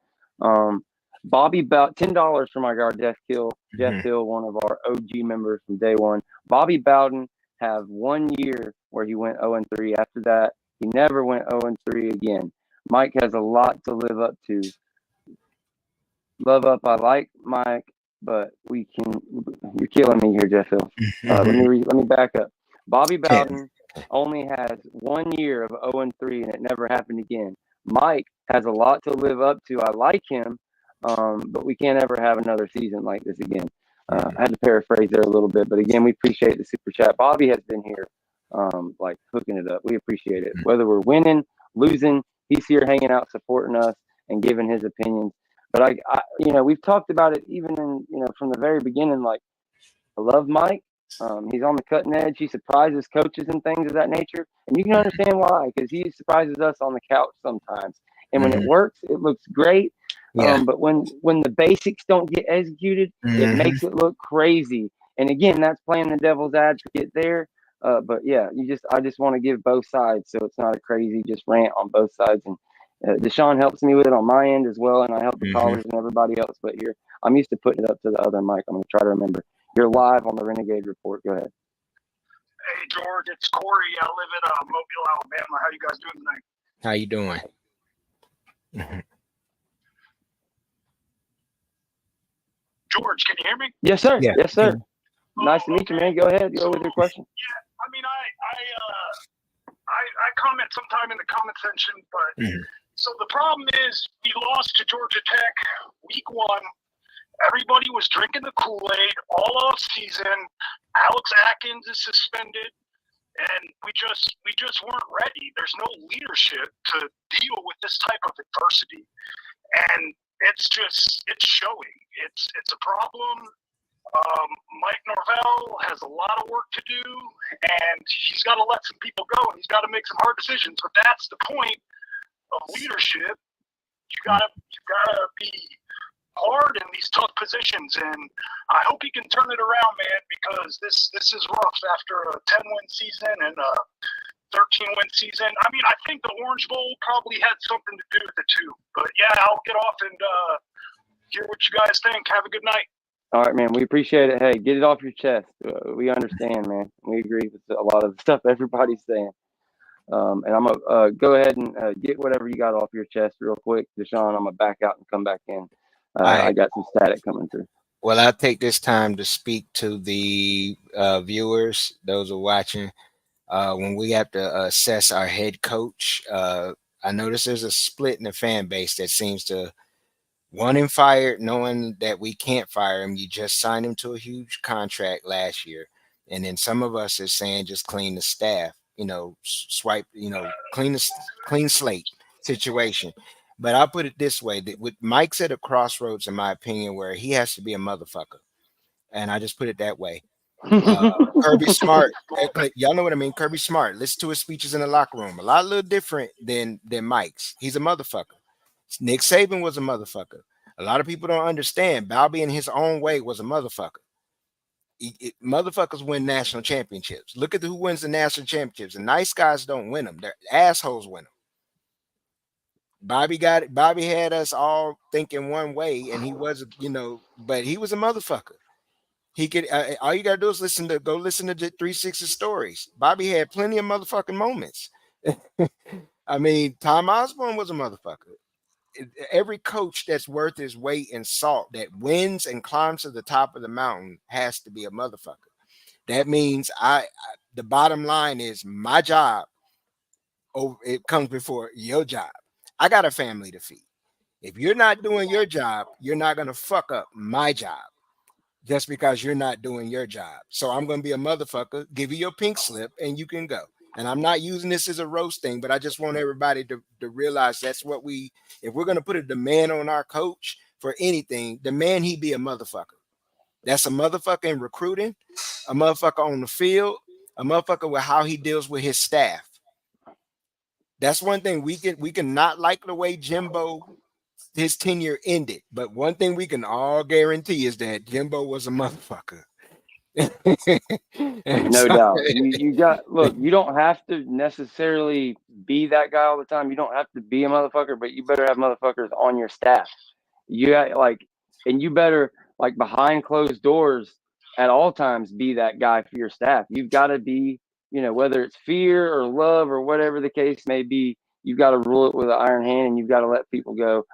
Speaker 1: Bobby, about $10 from our guy Jeff Hill. Jeff Hill, one of our OG members from day one. Bobby Bowden have 1 year where he went 0-3. After that, he never went 0-3 again. Mike has a lot to live up to. Love up. I like Mike, but we can. You're killing me here, Jeff Hill. Let me back up. Bobby Bowden only has 1 year of 0-3, and it never happened again. Mike has a lot to live up to. I like him, but we can't ever have another season like this again. I had to paraphrase there a little bit, but again, we appreciate the super chat. Bobby has been here, like hooking it up. We appreciate it. Whether we're winning, losing, he's here hanging out, supporting us, and giving his opinions. But I you know, we've talked about it even in, you know, from the very beginning. Like, I love Mike. He's on the cutting edge. He surprises coaches and things of that nature, and you can understand why, because he surprises us on the couch sometimes. And when it works, it looks great. But when the basics don't get executed, it makes it look crazy. And again, that's playing the devil's advocate there. But yeah, I just want to give both sides, so it's not a crazy just rant on both sides. And Deshawn helps me with it on my end as well, and I help the callers and everybody else. But here, I'm used to putting it up to the other mic. I'm going to try to remember. You're live on the Renegade Report. Go ahead.
Speaker 4: Hey, George, it's Corey. I live in Mobile, Alabama. How you guys doing tonight?
Speaker 2: How you doing?
Speaker 4: George, can you hear me?
Speaker 1: Yes, sir.
Speaker 2: Yeah.
Speaker 1: Yes, sir. Nice to meet you, man. Go ahead. Go with your question.
Speaker 4: Yeah, I mean, I comment sometime in the comment section, but so the problem is we lost to Georgia Tech week 1. Everybody was drinking the Kool-Aid all off season. Alex Atkins is suspended, and we just weren't ready. There's no leadership to deal with this type of adversity, and it's showing. It's a problem. Mike Norvell has a lot of work to do, and he's got to let some people go, and he's got to make some hard decisions. But that's the point of leadership. You gotta be hard in these tough positions, and I hope he can turn it around, man, because this is rough after a 10-win season and a 13-win season. I mean, I think the Orange Bowl probably had something to do with it too. But yeah, I'll get off and hear what you guys think. Have a good night.
Speaker 1: All right, man. We appreciate it. Hey, get it off your chest. We understand, man. We agree with a lot of the stuff everybody's saying. And I'm going to go ahead and get whatever you got off your chest real quick. Deshawn, I'm going to back out and come back in. I got some static coming through.
Speaker 2: Well, I'll take this time to speak to the viewers, those who are watching. When we have to assess our head coach, I notice there's a split in the fan base that seems to want him fired, knowing that we can't fire him. You just signed him to a huge contract last year. And then some of us are saying just clean the staff, you know, clean slate situation. But I'll put it this way: that with Mike's at a crossroads, in my opinion, where he has to be a motherfucker, and I just put it that way. Kirby Smart, y'all know what I mean. Kirby Smart. Listen to his speeches in the locker room. A little different than Mike's. He's a motherfucker. Nick Saban was a motherfucker. A lot of people don't understand. Balby, in his own way, was a motherfucker. Motherfuckers win national championships. Look at who wins the national championships. The nice guys don't win them. They're assholes win them. Bobby got it. Bobby had us all thinking one way, and he was, but he was a motherfucker. He could. All you gotta do is go listen to the 360 stories. Bobby had plenty of motherfucking moments. I mean, Tom Osborne was a motherfucker. Every coach that's worth his weight in salt that wins and climbs to the top of the mountain has to be a motherfucker. That means the bottom line is my job. It comes before your job. I got a family to feed. If you're not doing your job, you're not gonna fuck up my job just because you're not doing your job. So I'm gonna be a motherfucker, give you your pink slip, and you can go. And I'm not using this as a roast thing, but I just want everybody to realize that's what if we're going to put a demand on our coach for anything, demand he be a motherfucker. That's a motherfucker in recruiting, a motherfucker on the field, a motherfucker with how he deals with his staff. That's one thing we can not like the way Jimbo, his tenure ended. But one thing we can all guarantee is that Jimbo was a motherfucker.
Speaker 1: No doubt. You don't have to necessarily be that guy all the time. You don't have to be a motherfucker, but you better have motherfuckers on your staff. And you better, like, behind closed doors at all times, be that guy for your staff. You've got to be, whether it's fear or love or whatever the case may be, you've got to rule it with an iron hand, and you've got to let people go.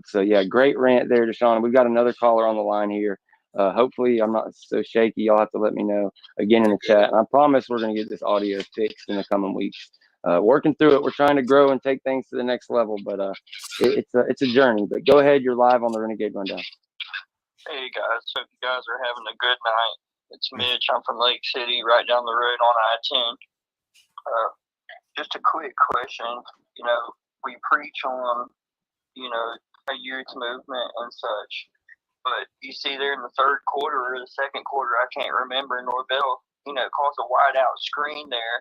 Speaker 1: So yeah, great rant there, Deshawn. We've got another caller on the line here. Hopefully I'm not so shaky. Y'all have to let me know again in the chat. And I promise we're going to get this audio fixed in the coming weeks. Working through it. We're trying to grow and take things to the next level, but it's a journey. But go ahead. You're live on the Renegade Rundown.
Speaker 5: Hey guys, hope you guys are having a good night. It's Mitch. I'm from Lake City, right down the road on I-10. Just a quick question. We preach on, a youth movement and such. But you see there in the third quarter or the second quarter, I can't remember, Norvell, calls a wide out screen there,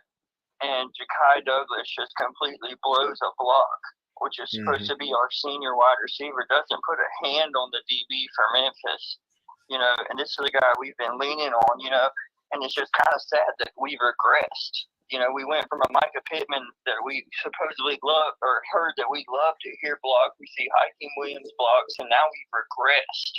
Speaker 5: and Ja'Kai Douglas just completely blows a block, which is supposed to be our senior wide receiver, doesn't put a hand on the DB for Memphis, and this is the guy we've been leaning on, and it's just kind of sad that we've regressed. We went from a Micah Pittman that we supposedly loved or heard that we love to hear block. We see Hakeem Williams blocks, and now we've regressed.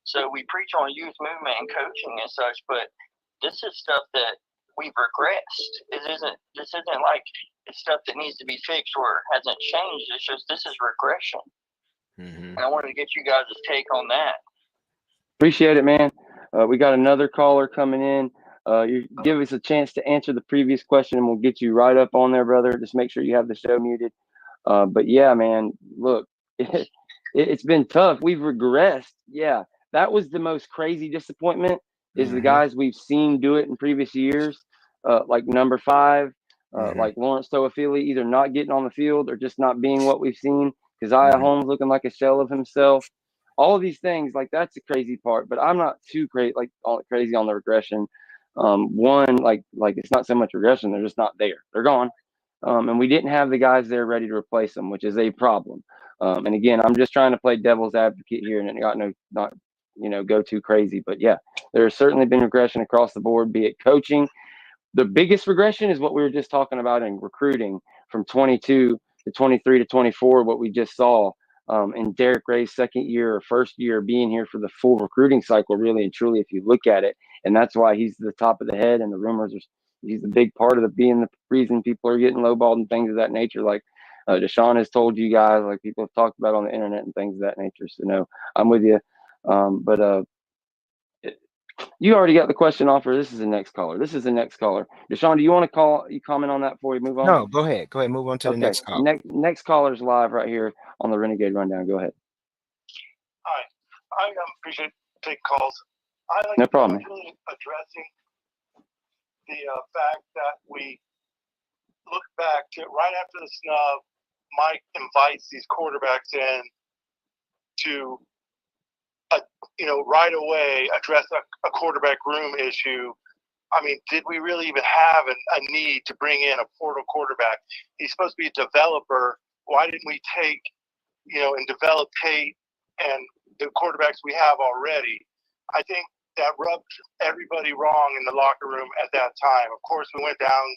Speaker 5: So we preach on youth movement and coaching and such, but this is stuff that we've regressed. This isn't like it's stuff that needs to be fixed or hasn't changed. It's just this is regression. And I wanted to get you guys' take on that.
Speaker 1: Appreciate it, man. We got another caller coming in. You give us a chance to answer the previous question, and we'll get you right up on there, brother. Just make sure you have the show muted. But yeah, man, look, it's been tough. We've regressed. Yeah, that was the most crazy disappointment. Is the guys we've seen do it in previous years, like number 5, like Lawrence Toafili, either not getting on the field or just not being what we've seen. Keziah Holmes looking like a shell of himself. All of these things, like, that's the crazy part. But I'm not too crazy on the regression. One, like it's not so much regression; they're just not there. They're gone, and we didn't have the guys there ready to replace them, which is a problem. And again, I'm just trying to play devil's advocate here, and not go too crazy. But yeah, there has certainly been regression across the board, be it coaching. The biggest regression is what we were just talking about in recruiting from 22 to 23 to 24. What we just saw. In Derek Ray's second year or first year being here for the full recruiting cycle, really and truly, if you look at it. And that's why he's the top of the head, and the rumors he's a big part of being the reason people are getting lowballed and things of that nature. Like Deshawn has told you guys, like people have talked about on the internet and things of that nature. So no, I'm with you. You already got the question offer. This is the next caller. Deshawn, do you want to comment on that before we move on?
Speaker 2: No, go ahead. Move on to the next call.
Speaker 1: Next caller's live right here on the Renegade Rundown. Go ahead.
Speaker 6: Hi. I appreciate taking calls. I like
Speaker 1: no problem.
Speaker 6: really addressing the fact that we look back to right after the snub, Mike invites these quarterbacks in to, right away address a quarterback room issue. I mean, did we really even have a need to bring in a portal quarterback? He's supposed to be a developer. Why didn't we take, and develop Tate and the quarterbacks we have already? I think that rubbed everybody wrong in the locker room at that time. Of course, we went down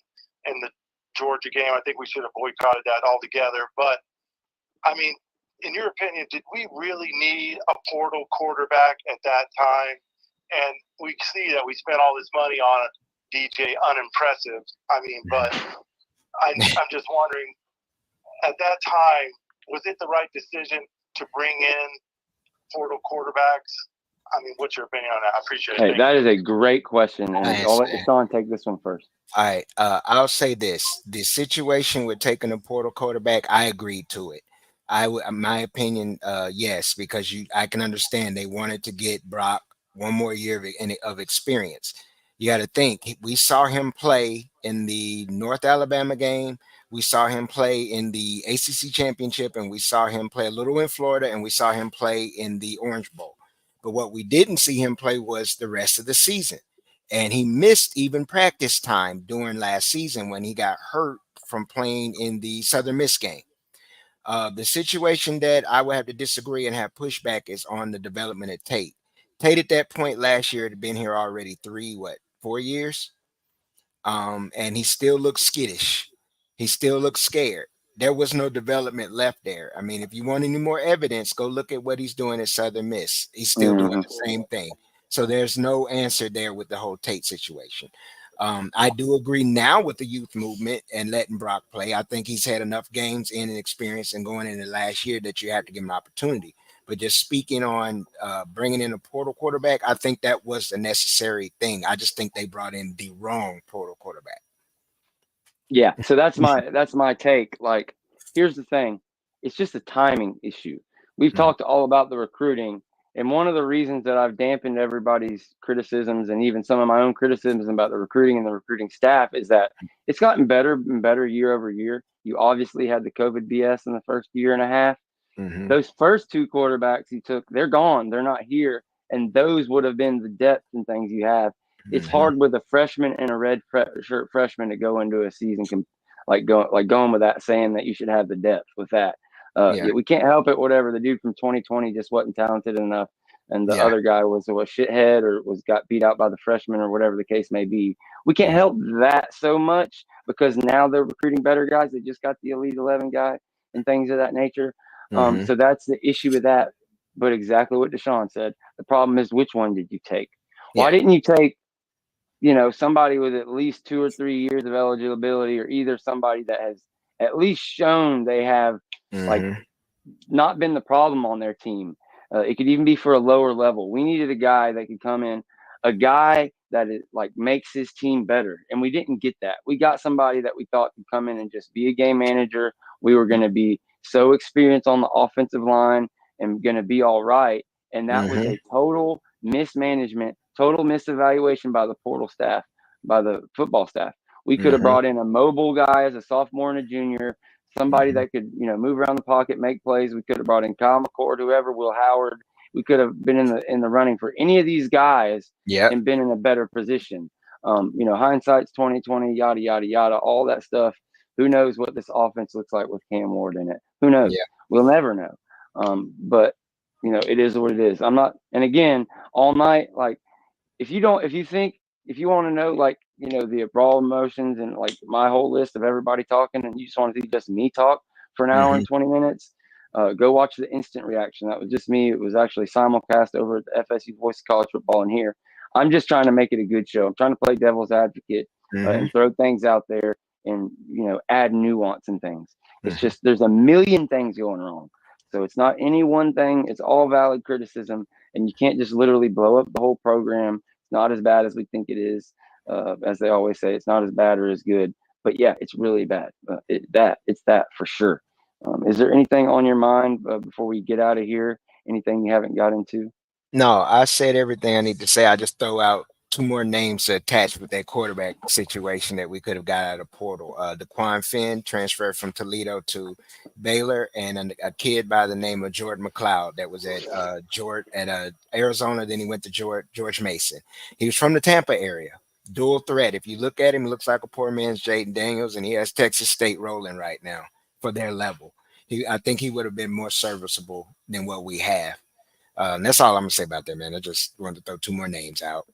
Speaker 6: in the Georgia game. I think we should have boycotted that altogether. But, I mean, in your opinion, did we really need a portal quarterback at that time? And we see that we spent all this money on DJ unimpressive. I mean, but I'm just wondering, at that time, was it the right decision to bring in portal quarterbacks? I mean, what's your opinion on that? I appreciate it.
Speaker 1: Hey, that is a great question. And I'll let Deshawn take this one first.
Speaker 2: All right. I'll say this. The situation with taking a portal quarterback, I agreed to it. My opinion, yes, because I can understand they wanted to get Brock one more year of experience. You got to think, we saw him play in the North Alabama game. We saw him play in the ACC championship, and we saw him play a little in Florida, and we saw him play in the Orange Bowl. But what we didn't see him play was the rest of the season. And he missed even practice time during last season when he got hurt from playing in the Southern Miss game. The situation that I would have to disagree and have pushback is on the development of Tate. Tate at that point last year had been here already 4 years. And he still looks skittish. He still looks scared. There was no development left there. I mean, if you want any more evidence, go look at what he's doing at Southern Miss. He's still doing the same thing. So there's no answer there with the whole Tate situation. I do agree now with the youth movement and letting Brock play. I think he's had enough games in and experience and going into last year that you have to give him an opportunity. But just speaking on bringing in a portal quarterback, I think that was a necessary thing. I just think they brought in the wrong portal quarterback.
Speaker 1: Yeah, so that's my take. Like, here's the thing. It's just a timing issue. We've talked all about the recruiting, and one of the reasons that I've dampened everybody's criticisms and even some of my own criticisms about the recruiting and the recruiting staff is that it's gotten better and better year over year. You obviously had the COVID BS in the first year and a half. Those first two quarterbacks you took, they're gone. They're not here. And those would have been the depth and things you have. It's hard with a freshman and a red shirt freshman to go into a season going with that, saying that you should have the depth with that. We can't help it. Whatever, the dude from 2020 just wasn't talented enough, and the other guy was a shithead or got beat out by the freshman or whatever the case may be. We can't help that so much because now they're recruiting better guys. They just got the Elite 11 guy and things of that nature. So that's the issue with that. But exactly what Deshawn said. The problem is, which one did you take? Why didn't you take, somebody with at least 2 or 3 years of eligibility, or either somebody that has at least shown they have not been the problem on their team. It could even be for a lower level. We needed a guy that could come in, a guy that makes his team better. And we didn't get that. We got somebody that we thought could come in and just be a game manager. We were going to be so experienced on the offensive line and going to be all right. And that was a total mismanagement, total misevaluation by the portal staff, by the football staff. We could have brought in a mobile guy as a sophomore and a junior, somebody that could, move around the pocket, make plays. We could have brought in Kyle McCord, whoever, Will Howard. We could have been in the running for any of these guys and been in a better position. Hindsight's 2020, yada yada yada, all that stuff. Who knows what this offense looks like with Cam Ward in it? Who knows? We'll never know. But it is what it is. I'm not. And again, all night, if you want to know, the raw emotions and my whole list of everybody talking, and you just want to see just me talk for an hour and 20 minutes, go watch the instant reaction. That was just me. It was actually simulcast over at the FSU Voice of College Football in here. I'm just trying to make it a good show. I'm trying to play devil's advocate and throw things out there and, add nuance and things. It's just, there's a million things going wrong. So it's not any one thing. It's all valid criticism, and you can't just literally blow up the whole program. It's not as bad as we think it is. As they always say, it's not as bad or as good. But yeah, it's really bad. It's that for sure. Is there anything on your mind before we get out of here? Anything you haven't got into?
Speaker 2: No, I said everything I need to say. I just throw out two more names attached with that quarterback situation that we could have got out of portal. DeQuan Finn transferred from Toledo to Baylor, and a kid by the name of Jordan McLeod that was at Arizona. Then he went to George Mason. He was from the Tampa area. Dual threat. If you look at him, he looks like a poor man's Jaden Daniels, and he has Texas State rolling right now for their level. I think he would have been more serviceable than what we have. And that's all I'm gonna say about that, man. I just wanted to throw two more names out.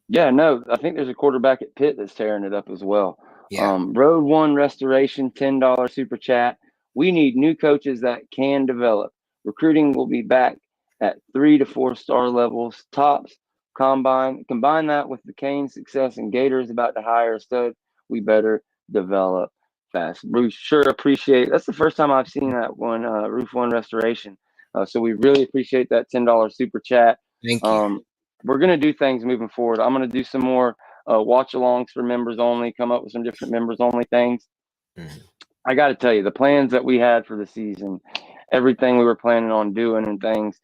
Speaker 1: Yeah, no, I think there's a quarterback at Pitt that's tearing it up as well.
Speaker 2: Yeah.
Speaker 1: Road One Restoration, $10 super chat. We need new coaches that can develop. Recruiting will be back at 3 to 4 star levels, tops. Combine that with the Canes' success and Gators about to hire a stud. We better develop fast. We sure appreciate. That's the first time I've seen that one. Roof One Restoration. So we really appreciate that $10 super chat.
Speaker 2: Thank you.
Speaker 1: We're going to do things moving forward. I'm going to do some more watch alongs for members only, come up with some different members only things. I got to tell you, the plans that we had for the season, everything we were planning on doing and things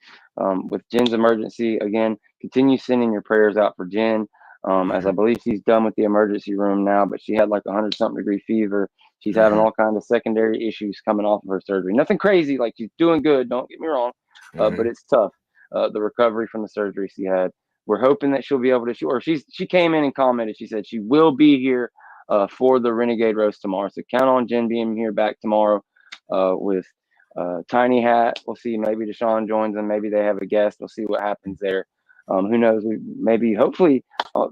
Speaker 1: with Jen's emergency, again, continue sending your prayers out for Jen. As I believe she's done with the emergency room now, but she had like 100-something degree fever. She's having all kinds of secondary issues coming off of her surgery. Nothing crazy, like she's doing good, don't get me wrong, but it's tough, the recovery from the surgery she had. We're hoping that she'll be able to, or she came in and commented. She said she will be here for the Renegade Roast tomorrow. So count on Jen being here back tomorrow with Tiny Hat. We'll see. Maybe Deshawn joins them. Maybe they have a guest. We'll see what happens there. Who knows? Hopefully,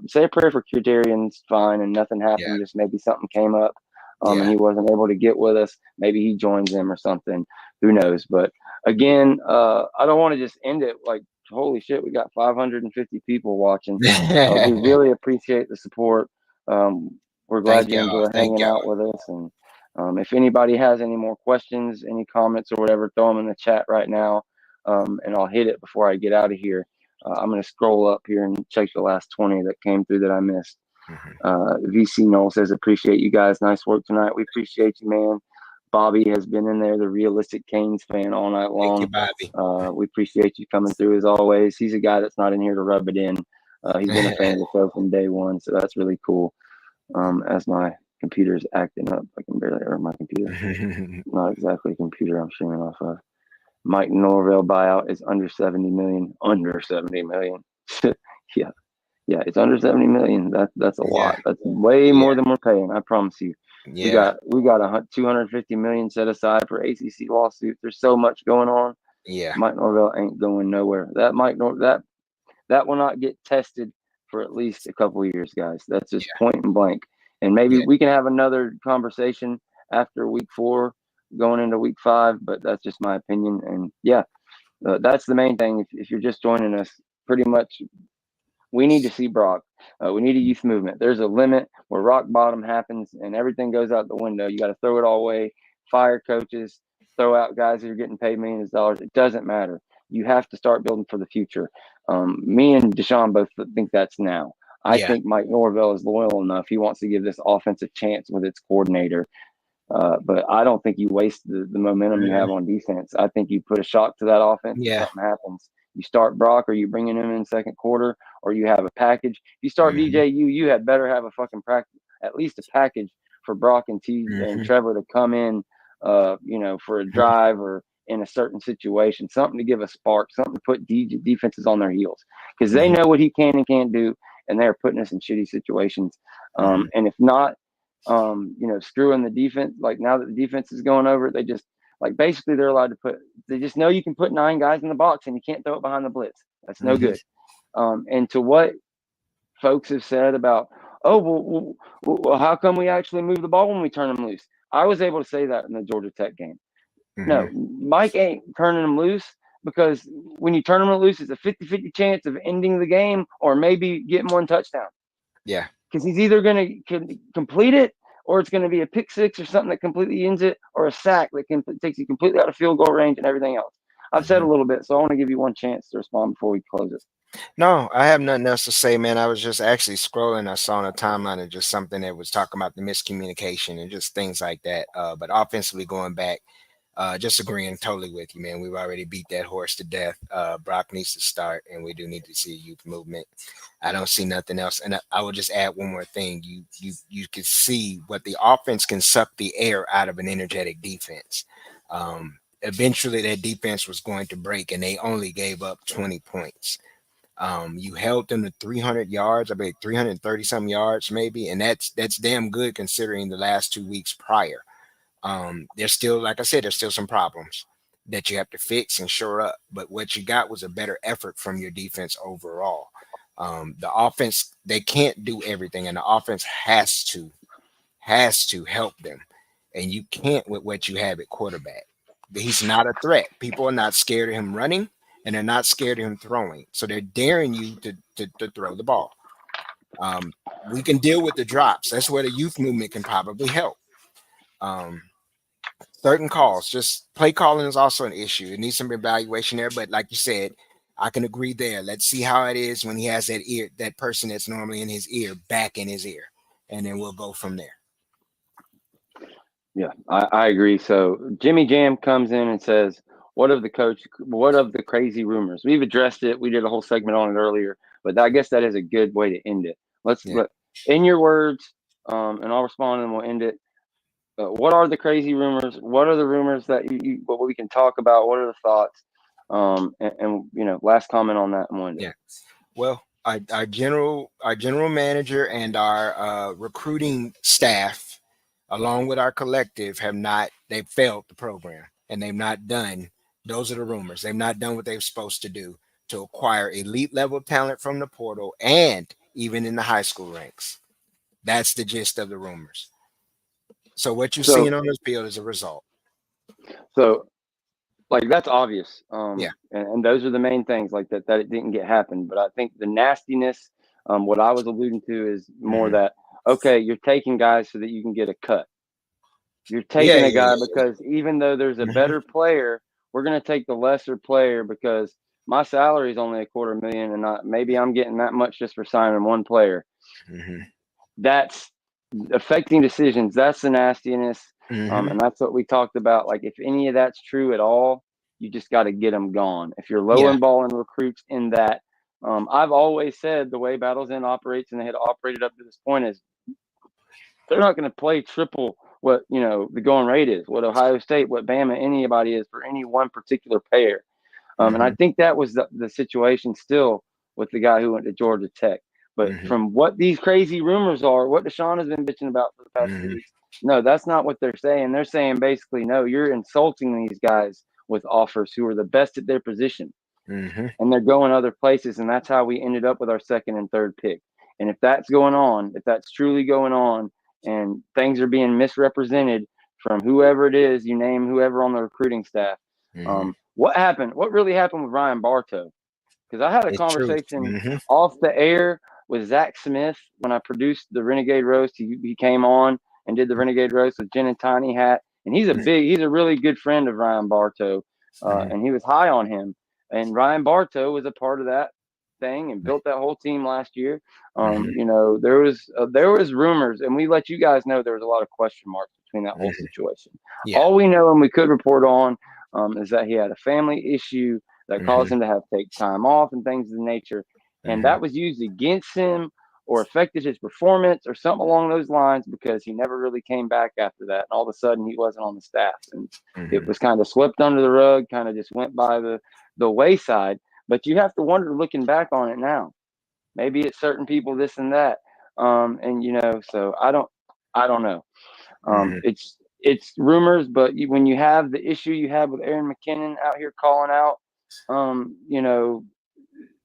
Speaker 1: say a prayer for Criterian's fine and nothing happened.
Speaker 2: Yeah.
Speaker 1: Just maybe something came up and he wasn't able to get with us. Maybe he joins them or something. Who knows? But again, I don't want to just end it like, holy shit, we got 550 people watching. We really appreciate the support. We're glad you enjoy hanging out with us. And if anybody has any more questions, any comments or whatever, throw them in the chat right now. And I'll hit it before I get out of here. I'm going to scroll up here and check the last 20 that came through that I missed. VC Nole says, appreciate you guys. Nice work tonight. We appreciate you, man. Bobby has been in there, the realistic Canes fan, all night long.
Speaker 2: Thank you, Bobby.
Speaker 1: We appreciate you coming through as always. He's a guy that's not in here to rub it in. He's been a fan of the show from day one, so that's really cool. As my computer's acting up, I can barely, or my computer, not exactly a computer I'm streaming off of. Mike Norvell buyout is under 70 million. Under 70 million. Yeah, it's under 70 million. That's a lot. That's way more than we're paying. I promise you.
Speaker 2: Yeah.
Speaker 1: We got 250 million set aside for ACC lawsuits. There's so much going on.
Speaker 2: Yeah.
Speaker 1: Mike Norvell ain't going nowhere. That will not get tested for at least a couple of years, guys. That's just point and blank. And maybe we can have another conversation after week 4, going into week 5. But that's just my opinion. And that's the main thing. If you're just joining us, pretty much, we need to see Brock. We need a youth movement. There's a limit where rock bottom happens and everything goes out the window. You got to throw it all away, fire coaches, throw out guys that are getting paid millions of dollars. It doesn't matter. You have to start building for the future. Me and Deshawn both think that's now. I think Mike Norvell is loyal enough. He wants to give this offensive chance with its coordinator. But I don't think you waste the momentum you have on defense. I think you put a shock to that offense. Something happens. You start Brock, or you bring him in second quarter, or you have a package. If you start DJU, you had better have a fucking practice, at least a package for Brock and and Trevor to come in, for a drive or in a certain situation, something to give a spark, something to put defenses on their heels, because they know what he can and can't do, and they're putting us in shitty situations. And if not, screwing the defense, like now that the defense is going over it, they just, like, basically they're allowed to they just know you can put 9 guys in the box and you can't throw it behind the blitz. That's no good. And to what folks have said about, well, how come we actually move the ball when we turn them loose? I was able to say that in the Georgia Tech game. No, Mike ain't turning them loose, because when you turn them loose, it's a 50-50 chance of ending the game or maybe getting 1 touchdown.
Speaker 2: Yeah.
Speaker 1: Because he's either going to complete it, or it's going to be a pick 6 or something that completely ends it, or a sack that takes you completely out of field goal range and everything else. I've said a little bit, so I want to give you one chance to respond before we close it.
Speaker 2: No, I have nothing else to say, man. I was just actually scrolling. I saw on a timeline of just something that was talking about the miscommunication and just things like that. But offensively going back, Just agreeing totally with you, man. We've already beat that horse to death. Brock needs to start, and we do need to see a youth movement. I don't see nothing else. And I will just add one more thing. You can see what the offense can suck the air out of an energetic defense. Eventually, that defense was going to break, and they only gave up 20 points. You held them to 300 yards, I believe 330 some yards maybe, and that's damn good considering the last 2 weeks prior. There's still, like I said, there's still some problems that you have to fix and shore up. But what you got was a better effort from your defense overall. The offense, they can't do everything, and the offense has to help them. And you can't with what you have at quarterback. He's not a threat. People are not scared of him running, and they're not scared of him throwing. So they're daring you to throw the ball. We can deal with the drops. That's where the youth movement can probably help. Certain calls, just play calling is also an issue. It needs some evaluation there, but like you said, I can agree there. Let's see how it is when he has that person that's normally in his ear back in his ear, and then we'll go from there.
Speaker 1: Yeah, I agree. So Jimmy Jam comes in and says, what of the crazy rumors? We've addressed it. We did a whole segment on it earlier, but I guess that is a good way to end it. In your words, and I'll respond and we'll end it. What are the crazy rumors? What are the rumors that what we can talk about? What are the thoughts? And last comment on that one.
Speaker 2: Yeah. Well, our general manager and our recruiting staff, along with our collective, they've failed the program, and they've not done. Those are the rumors. They've not done what they're supposed to do to acquire elite level talent from the portal and even in the high school ranks. That's the gist of the rumors. So what you're seeing on this field is a result.
Speaker 1: So, like, that's obvious.
Speaker 2: Yeah.
Speaker 1: And those are the main things, like that it didn't get happen. But I think the nastiness, what I was alluding to is more that, okay, you're taking guys so that you can get a cut. You're taking a guy because even though there's a better player, we're going to take the lesser player because my salary is only $250,000 and maybe I'm getting that much just for signing one player. That's affecting decisions. That's the nastiness. And that's what we talked about. Like, if any of that's true at all, you just got to get them gone. If you're low and balling recruits in that, I've always said the way Battles End operates, and they had operated up to this point, is they're not going to play triple what the going rate is, what Ohio State, what Bama, anybody is for any one particular player. And I think that was the situation still with the guy who went to Georgia Tech. But from what these crazy rumors are, what Deshawn has been bitching about for the past 2 weeks, no, that's not what they're saying. They're saying basically, no, you're insulting these guys with offers who are the best at their position. And they're going other places. And that's how we ended up with our second and third pick. And if that's going on, if that's truly going on, and things are being misrepresented from whoever it is, you name whoever on the recruiting staff, what happened? What really happened with Ryan Bartow? Because I had a conversation off the air with Zach Smith when I produced the Renegade Roast. He came on and did the Renegade Roast with Jen and Tiny Hat. And he's a really good friend of Ryan Bartow. And he was high on him. And Ryan Bartow was a part of that thing and built that whole team last year. There was rumors, and we let you guys know there was a lot of question marks between that whole situation. All we know and we could report on is that he had a family issue that caused him to have to take time off and things of the nature. And that was used against him or affected his performance or something along those lines, because he never really came back after that. And all of a sudden he wasn't on the staff, and it was kind of swept under the rug, kind of just went by the wayside. But you have to wonder, looking back on it now, maybe it's certain people, this and that. So I don't know. It's rumors, but when you have the issue you have with Aaron McKinnon out here calling out,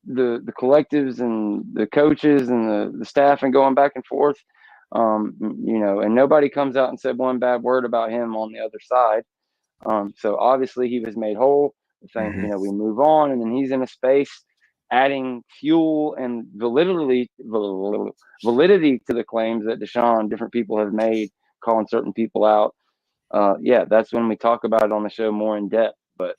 Speaker 1: the collectives and the coaches and the staff and going back and forth, and nobody comes out and said one bad word about him on the other side. So obviously he was made whole. Saying, we move on, and then he's in a space adding fuel and validity to the claims that Deshawn, different people have made, calling certain people out. That's when we talk about it on the show more in depth. But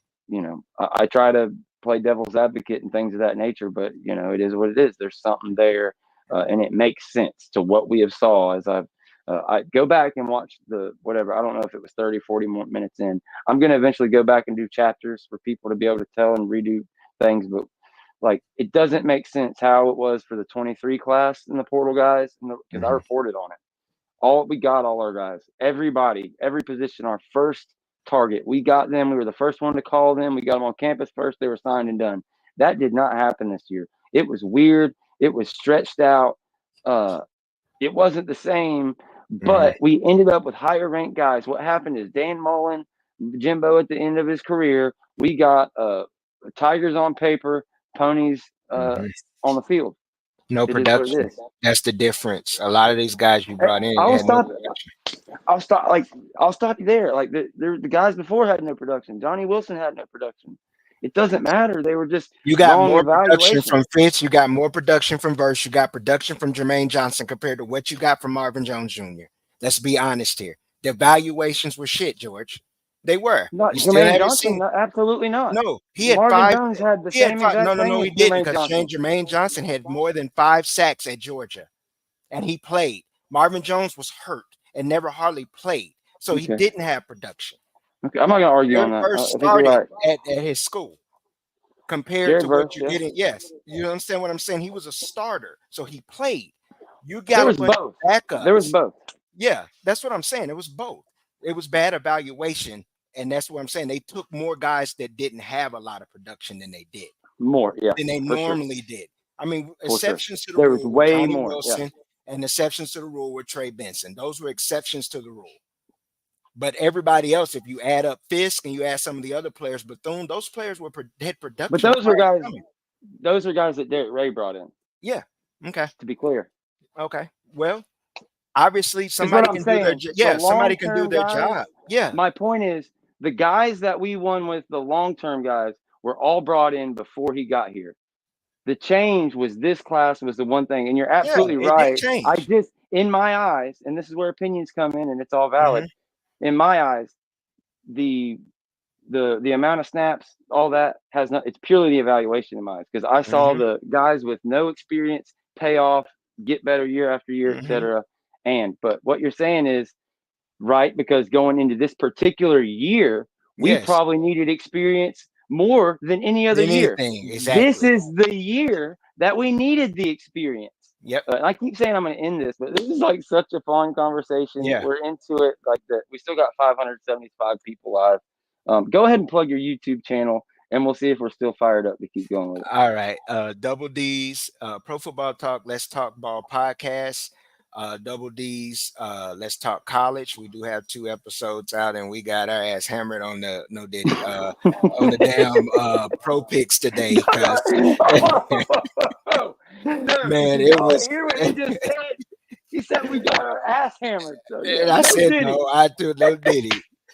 Speaker 1: I try to play devil's advocate and things of that nature. But it is what it is. There's something there, and it makes sense to what we have saw, as I've I go back and watch the whatever. I don't know if it was 30, 40 more minutes in. I'm going to eventually go back and do chapters for people to be able to tell and redo things. But like, it doesn't make sense how it was for the 23 class and the portal guys, because I reported on it. We got all our guys, everybody, every position, our first target. We got them. We were the first one to call them. We got them on campus first. They were signed and done. That did not happen this year. It was weird. It was stretched out. It wasn't the same, but we ended up with higher ranked guys. What happened is Dan Mullen, Jimbo at the end of his career, we got Tigers on paper, ponies on the field.
Speaker 2: No production. That's the difference. A lot of these guys you brought in.
Speaker 1: I'll stop you there. Like the guys before had no production. Johnny Wilson had no production. It doesn't matter. They were just
Speaker 2: you got more production from Fitz. You got more production from Verse. You got production from Jermaine Johnson compared to what you got from Marvin Jones Jr. Let's be honest here. The evaluations were shit, George. They were.
Speaker 1: Not Jermaine Johnson. Absolutely not.
Speaker 2: No, he had
Speaker 1: Marvin
Speaker 2: five.
Speaker 1: Jones had the same exact thing.
Speaker 2: No, he didn't, because Jermaine Johnson had more than 5 sacks at Georgia, and he played. Marvin Jones was hurt and never hardly played, so he didn't have production.
Speaker 1: Okay, I'm not gonna argue on that.
Speaker 2: First started at his school compared to what you're getting. Yes, you understand what I'm saying? He was a starter, so he played. You got a bunch of backups.
Speaker 1: There was both.
Speaker 2: Yeah, that's what I'm saying. It was both. It was bad evaluation, and that's what I'm saying. They took more guys that didn't have a lot of production than they did.
Speaker 1: More, yeah.
Speaker 2: Than they normally did. I mean, exceptions to the
Speaker 1: rule.
Speaker 2: There
Speaker 1: was way
Speaker 2: Tony
Speaker 1: more.
Speaker 2: Wilson, and exceptions to the rule with Trey Benson. Those were exceptions to the rule. But everybody else, if you add up Fisk and you add some of the other players, Bethune, those players had production.
Speaker 1: But those are guys. Those are guys that Derek Ray brought in.
Speaker 2: Yeah. Okay.
Speaker 1: To be clear.
Speaker 2: Okay. Well, obviously somebody can do their job. Yeah, somebody can do their job. Yeah.
Speaker 1: My point is, the guys that we won with, the long-term guys, were all brought in before he got here. The change was this class was the one thing, and you're absolutely right. I just, in my eyes, and this is where opinions come in, and it's all valid. In my eyes, the amount of snaps, all that has not. It's purely the evaluation in my eyes, because I saw the guys with no experience pay off, get better year after year, etc. But what you're saying is right, because going into this particular year, we probably needed experience more than any other year.
Speaker 2: Exactly.
Speaker 1: This is the year that we needed the experience.
Speaker 2: Yep.
Speaker 1: I keep saying I'm going to end this, but this is like such a fun conversation.
Speaker 2: Yeah.
Speaker 1: We're into it like that. We still got 575 people live. Go ahead and plug your YouTube channel, and we'll see if we're still fired up to keep going with it.
Speaker 2: All right. Double D's, Pro Football Talk, Let's Talk Ball podcast. Double D's, Let's Talk College. We do have 2 episodes out, and we got our ass hammered on the on the damn pro picks today. Man, it was.
Speaker 1: Hear what he just said? He said we got our ass hammered. So,
Speaker 2: yeah, and I said no. I do no diddy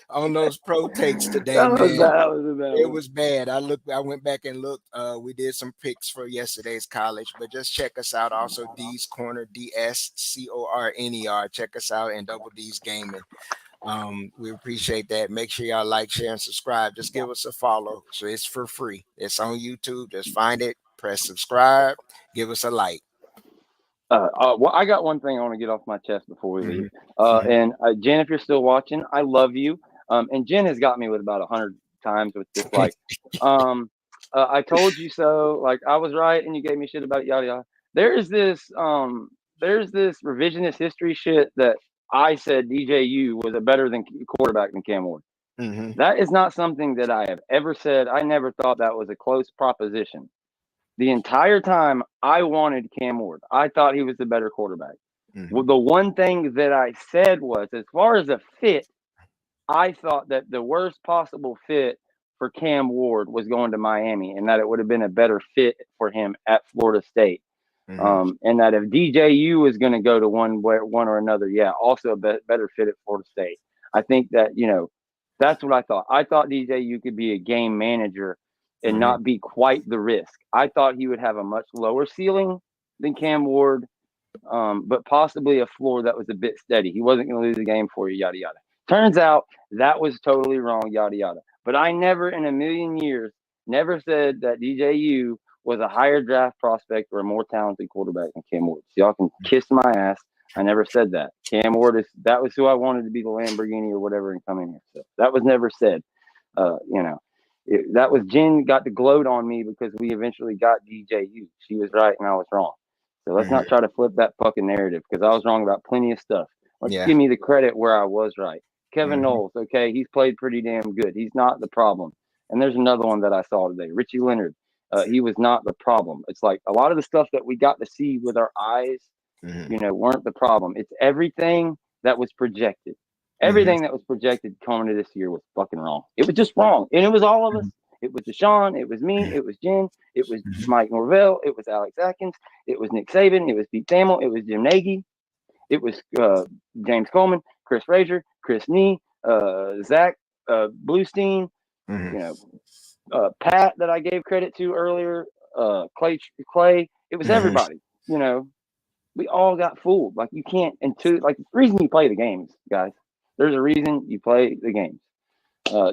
Speaker 2: on those pro takes today. It was bad. I went back and looked. We did some picks for yesterday's college, but just check us out. Also, D's Corner, DSCORNER. Check us out, and Double D's Gaming. We appreciate that. Make sure y'all like, share, and subscribe. Just give us a follow. So it's for free. It's on YouTube. Just find it, press subscribe, give us a like.
Speaker 1: Well, I got one thing I want to get off my chest before we leave. And Jen, if you're still watching, I love you. And Jen has got me with about 100 times with this, like, I told you so. Like, I was right, and you gave me shit about it, yada yada. There's this revisionist history shit that I said DJU was a better than quarterback than Cam Ward. That is not something that I have ever said. I never thought that was a close proposition. The entire time I wanted Cam Ward. I thought he was the better quarterback. Well, the one thing that I said was, as far as a fit, I thought that the worst possible fit for Cam Ward was going to Miami, and that it would have been a better fit for him at Florida State. And that if DJU was going to go to one or another, also a better fit at Florida State. I think that, that's what I thought. I thought DJU could be a game manager and not be quite the risk. I thought he would have a much lower ceiling than Cam Ward, but possibly a floor that was a bit steady. He wasn't going to lose the game for you, yada, yada. Turns out that was totally wrong, yada, yada. But I never in a million years said that DJU was a higher draft prospect or a more talented quarterback than Cam Ward. So y'all can kiss my ass. I never said that. Cam Ward that was who I wanted to be the Lamborghini or whatever and come in here. So that was never said. That was Jen got to gloat on me because we eventually got DJU. She was right and I was wrong. So let's not try to flip that fucking narrative because I was wrong about plenty of stuff. Let's give me the credit where I was right. Kevin Knowles, okay, he's played pretty damn good. He's not the problem. And there's another one that I saw today, Richie Leonard. He was not the problem. It's like a lot of the stuff that we got to see with our eyes, weren't the problem. It's everything that was projected. Everything that was projected coming to this year was fucking wrong. It was just wrong. And it was all of us. It was Deshawn. It was me. It was Jen. It was Mike Norvell. It was Alex Atkins. It was Nick Saban. It was Pete Thamel. It was Jim Nagy. It was James Coleman, Chris Frazier, Chris Nee, Zach Bluestein, Pat that I gave credit to earlier, Clay. It was everybody. We all got fooled. Like you can't. The reason you play the games, guys. There's a reason you play the games.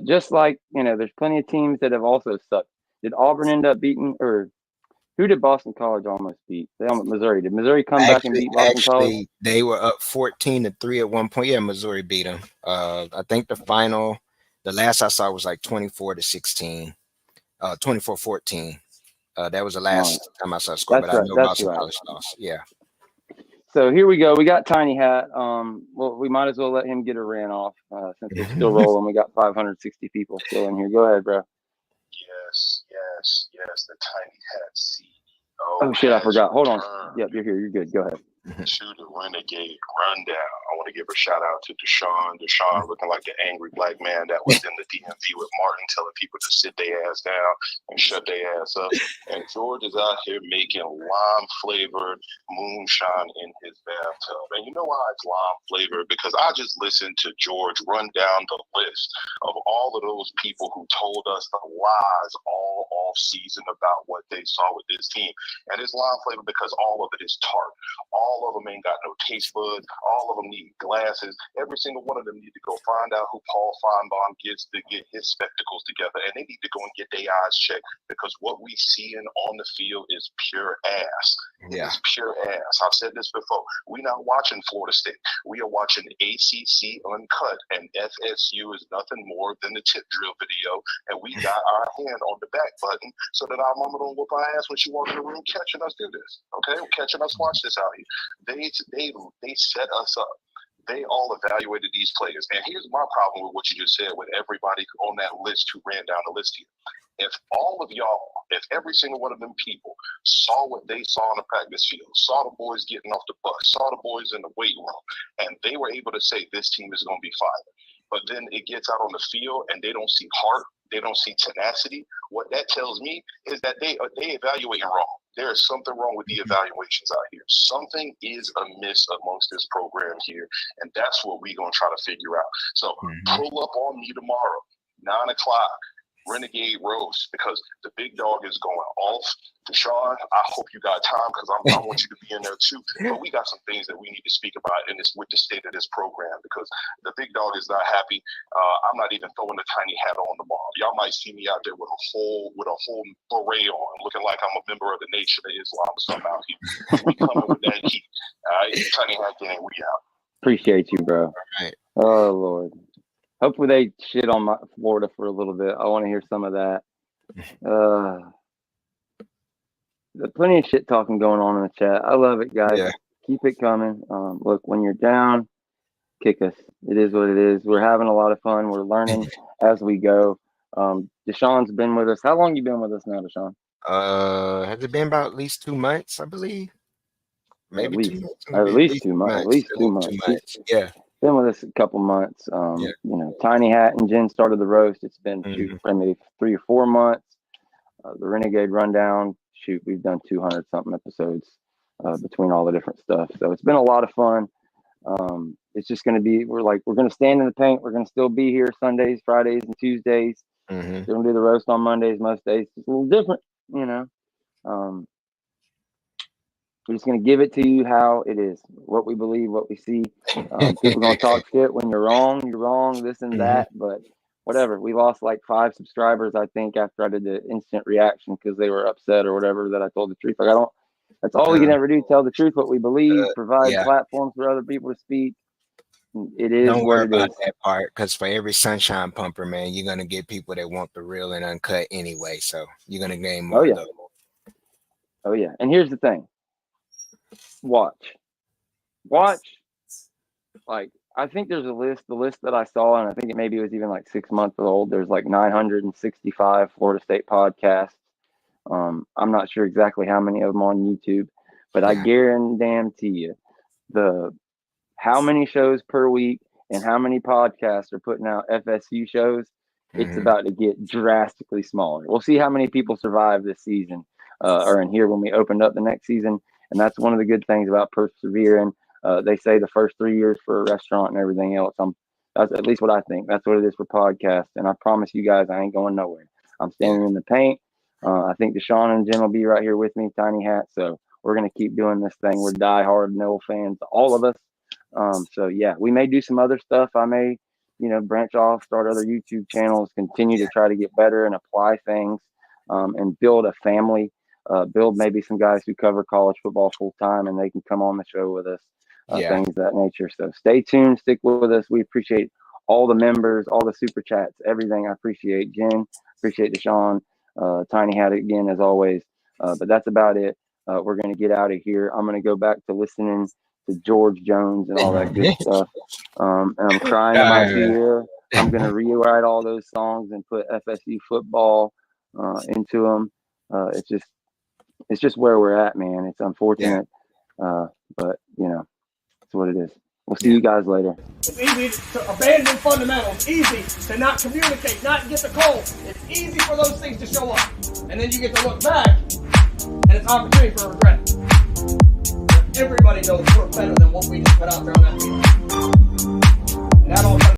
Speaker 1: Just like there's plenty of teams that have also sucked. Did Auburn end up beating, or who did Boston College almost beat? They almost Missouri. Did Missouri come back and beat Boston College?
Speaker 2: They were up 14-3 at one point. Yeah, Missouri beat them. I think the last I saw was like 24-16, 24-14. That was the last time I saw a score, but I know Boston College lost. Yeah.
Speaker 1: So here we go. We got Tiny Hat. Well, we might as well let him get a rant off since we're still rolling. We got 560 people still in here. Go ahead, bro.
Speaker 7: Yes. The Tiny Hat CEO.
Speaker 1: Oh shit, I forgot. Hold on. Yep, you're here. You're good. Go ahead.
Speaker 7: To the Renegade Rundown. I want to give a shout out to Deshawn. Deshawn looking like the angry black man that was in the DMV with Martin telling people to sit their ass down and shut their ass up. And George is out here making lime-flavored moonshine in his bathtub. And you know why it's lime-flavored? Because I just listened to George run down the list of all of those people who told us the lies all off season about what they saw with this team. And it's lime-flavored because all of it is tart. All of them ain't got no taste buds. All of them need glasses. Every single one of them need to go find out who Paul Feinbaum gets to get his spectacles together. And they need to go and get their eyes checked because what we see on the field is pure ass.
Speaker 2: Yeah.
Speaker 7: It's pure ass. I've said this before. We're not watching Florida State. We are watching ACC Uncut, and FSU is nothing more than the tip drill video. And we got our hand on the back button so that our mama don't whoop our ass when she walks in the room catching us do this. Okay? Catching us watch this out here. They set us up. They all evaluated these players. And here's my problem with what you just said with everybody on that list who ran down the list here. If all of y'all, if every single one of them people saw what they saw on the practice field, saw the boys getting off the bus, saw the boys in the weight room, and they were able to say this team is going to be fine. But then it gets out on the field and they don't see heart, they don't see tenacity. What that tells me is that they evaluating wrong. There is something wrong with the evaluations out here. Something is amiss amongst this program here, and that's what we're going to try to figure out. So pull up on me tomorrow, 9 o'clock, Renegade Roast, because the big dog is going off. Deshawn, I hope you got time because I want you to be in there too. But we got some things that we need to speak about in this with the state of this program because the big dog is not happy. I'm not even throwing the tiny hat on tomorrow. Y'all might see me out there with a whole beret on, looking like I'm a member of the Nation of Islam or something out here. We coming with that heat. All right, tiny hat gang, we out.
Speaker 1: Appreciate you, bro.
Speaker 2: All right.
Speaker 1: Oh Lord. Hopefully they shit on Florida for a little bit. I want to hear some of that. There's plenty of shit talking going on in the chat. I love it, guys.
Speaker 2: Yeah.
Speaker 1: Keep it coming. Look, when you're down, kick us. It is what it is. We're having a lot of fun. We're learning as we go. Deshawn's been with us. How long you been with us now, Deshawn?
Speaker 2: Has it been about at least 2 months, I believe? Maybe
Speaker 1: at least,
Speaker 2: 2 months.
Speaker 1: At least 2 months. At least 2 months.
Speaker 2: 2 months. Yeah.
Speaker 1: Been with us a couple months. Tiny Hat and Jen started the roast. It's been maybe 3 or 4 months. The Renegade Rundown. We've done 200 something episodes between all the different stuff. So it's been a lot of fun. It's just going to be, we're going to stand in the paint. We're going to still be here Sundays, Fridays, and Tuesdays. We're going to do the roast on Mondays, most days. It's a little different, we're just going to give it to you how it is, what we believe, what we see. People going to talk shit when you're wrong, this and that. But whatever. We lost like 5 subscribers, I think, after I did the instant reaction because they were upset or whatever that I told the truth. Like, That's all we can ever do. Tell the truth, what we believe, provide
Speaker 2: yeah.
Speaker 1: platforms for other people to speak. It is
Speaker 2: Don't
Speaker 1: what
Speaker 2: worry
Speaker 1: it
Speaker 2: about
Speaker 1: is.
Speaker 2: that part, because for every sunshine pumper, man, you're gonna get people that want the real and uncut anyway. So you're gonna gain more of those.
Speaker 1: Oh yeah. And here's the thing. Watch. Like, I think there's a list. The list that I saw, and I think it maybe was even like 6 months old. There's like 965 Florida State podcasts. I'm not sure exactly how many of them on YouTube, but I guarantee you how many shows per week and how many podcasts are putting out FSU shows, it's about to get drastically smaller. We'll see how many people survive this season or in here when we opened up the next season. And that's one of the good things about persevering. They say the first 3 years for a restaurant and everything else. That's at least what I think. That's what it is for podcasts. And I promise you guys, I ain't going nowhere. I'm standing in the paint. I think Deshawn and Jen will be right here with me, Tiny Hat. So we're going to keep doing this thing. We're diehard Nole fans, all of us. So yeah, we may do some other stuff. I may, branch off, start other YouTube channels, continue to try to get better and apply things, and build a family, build maybe some guys who cover college football full time and they can come on the show with us, things of that nature. So stay tuned, stick with us. We appreciate all the members, all the super chats, everything. I appreciate Jen, appreciate Deshawn, Tiny Hat again, as always. But that's about it. We're going to get out of here. I'm going to go back to listening to George Jones and all that good stuff. And I'm crying in my ear. I'm going to rewrite all those songs and put FSU football into them. It's just where we're at, man. It's unfortunate, but it's what it is. We'll see you guys later.
Speaker 8: It's easy to abandon fundamentals. Easy to not communicate, not get the call. It's easy for those things to show up, and then you get to look back, and it's opportunity for regret. Everybody knows we're better than what we just put out there on that field. And that all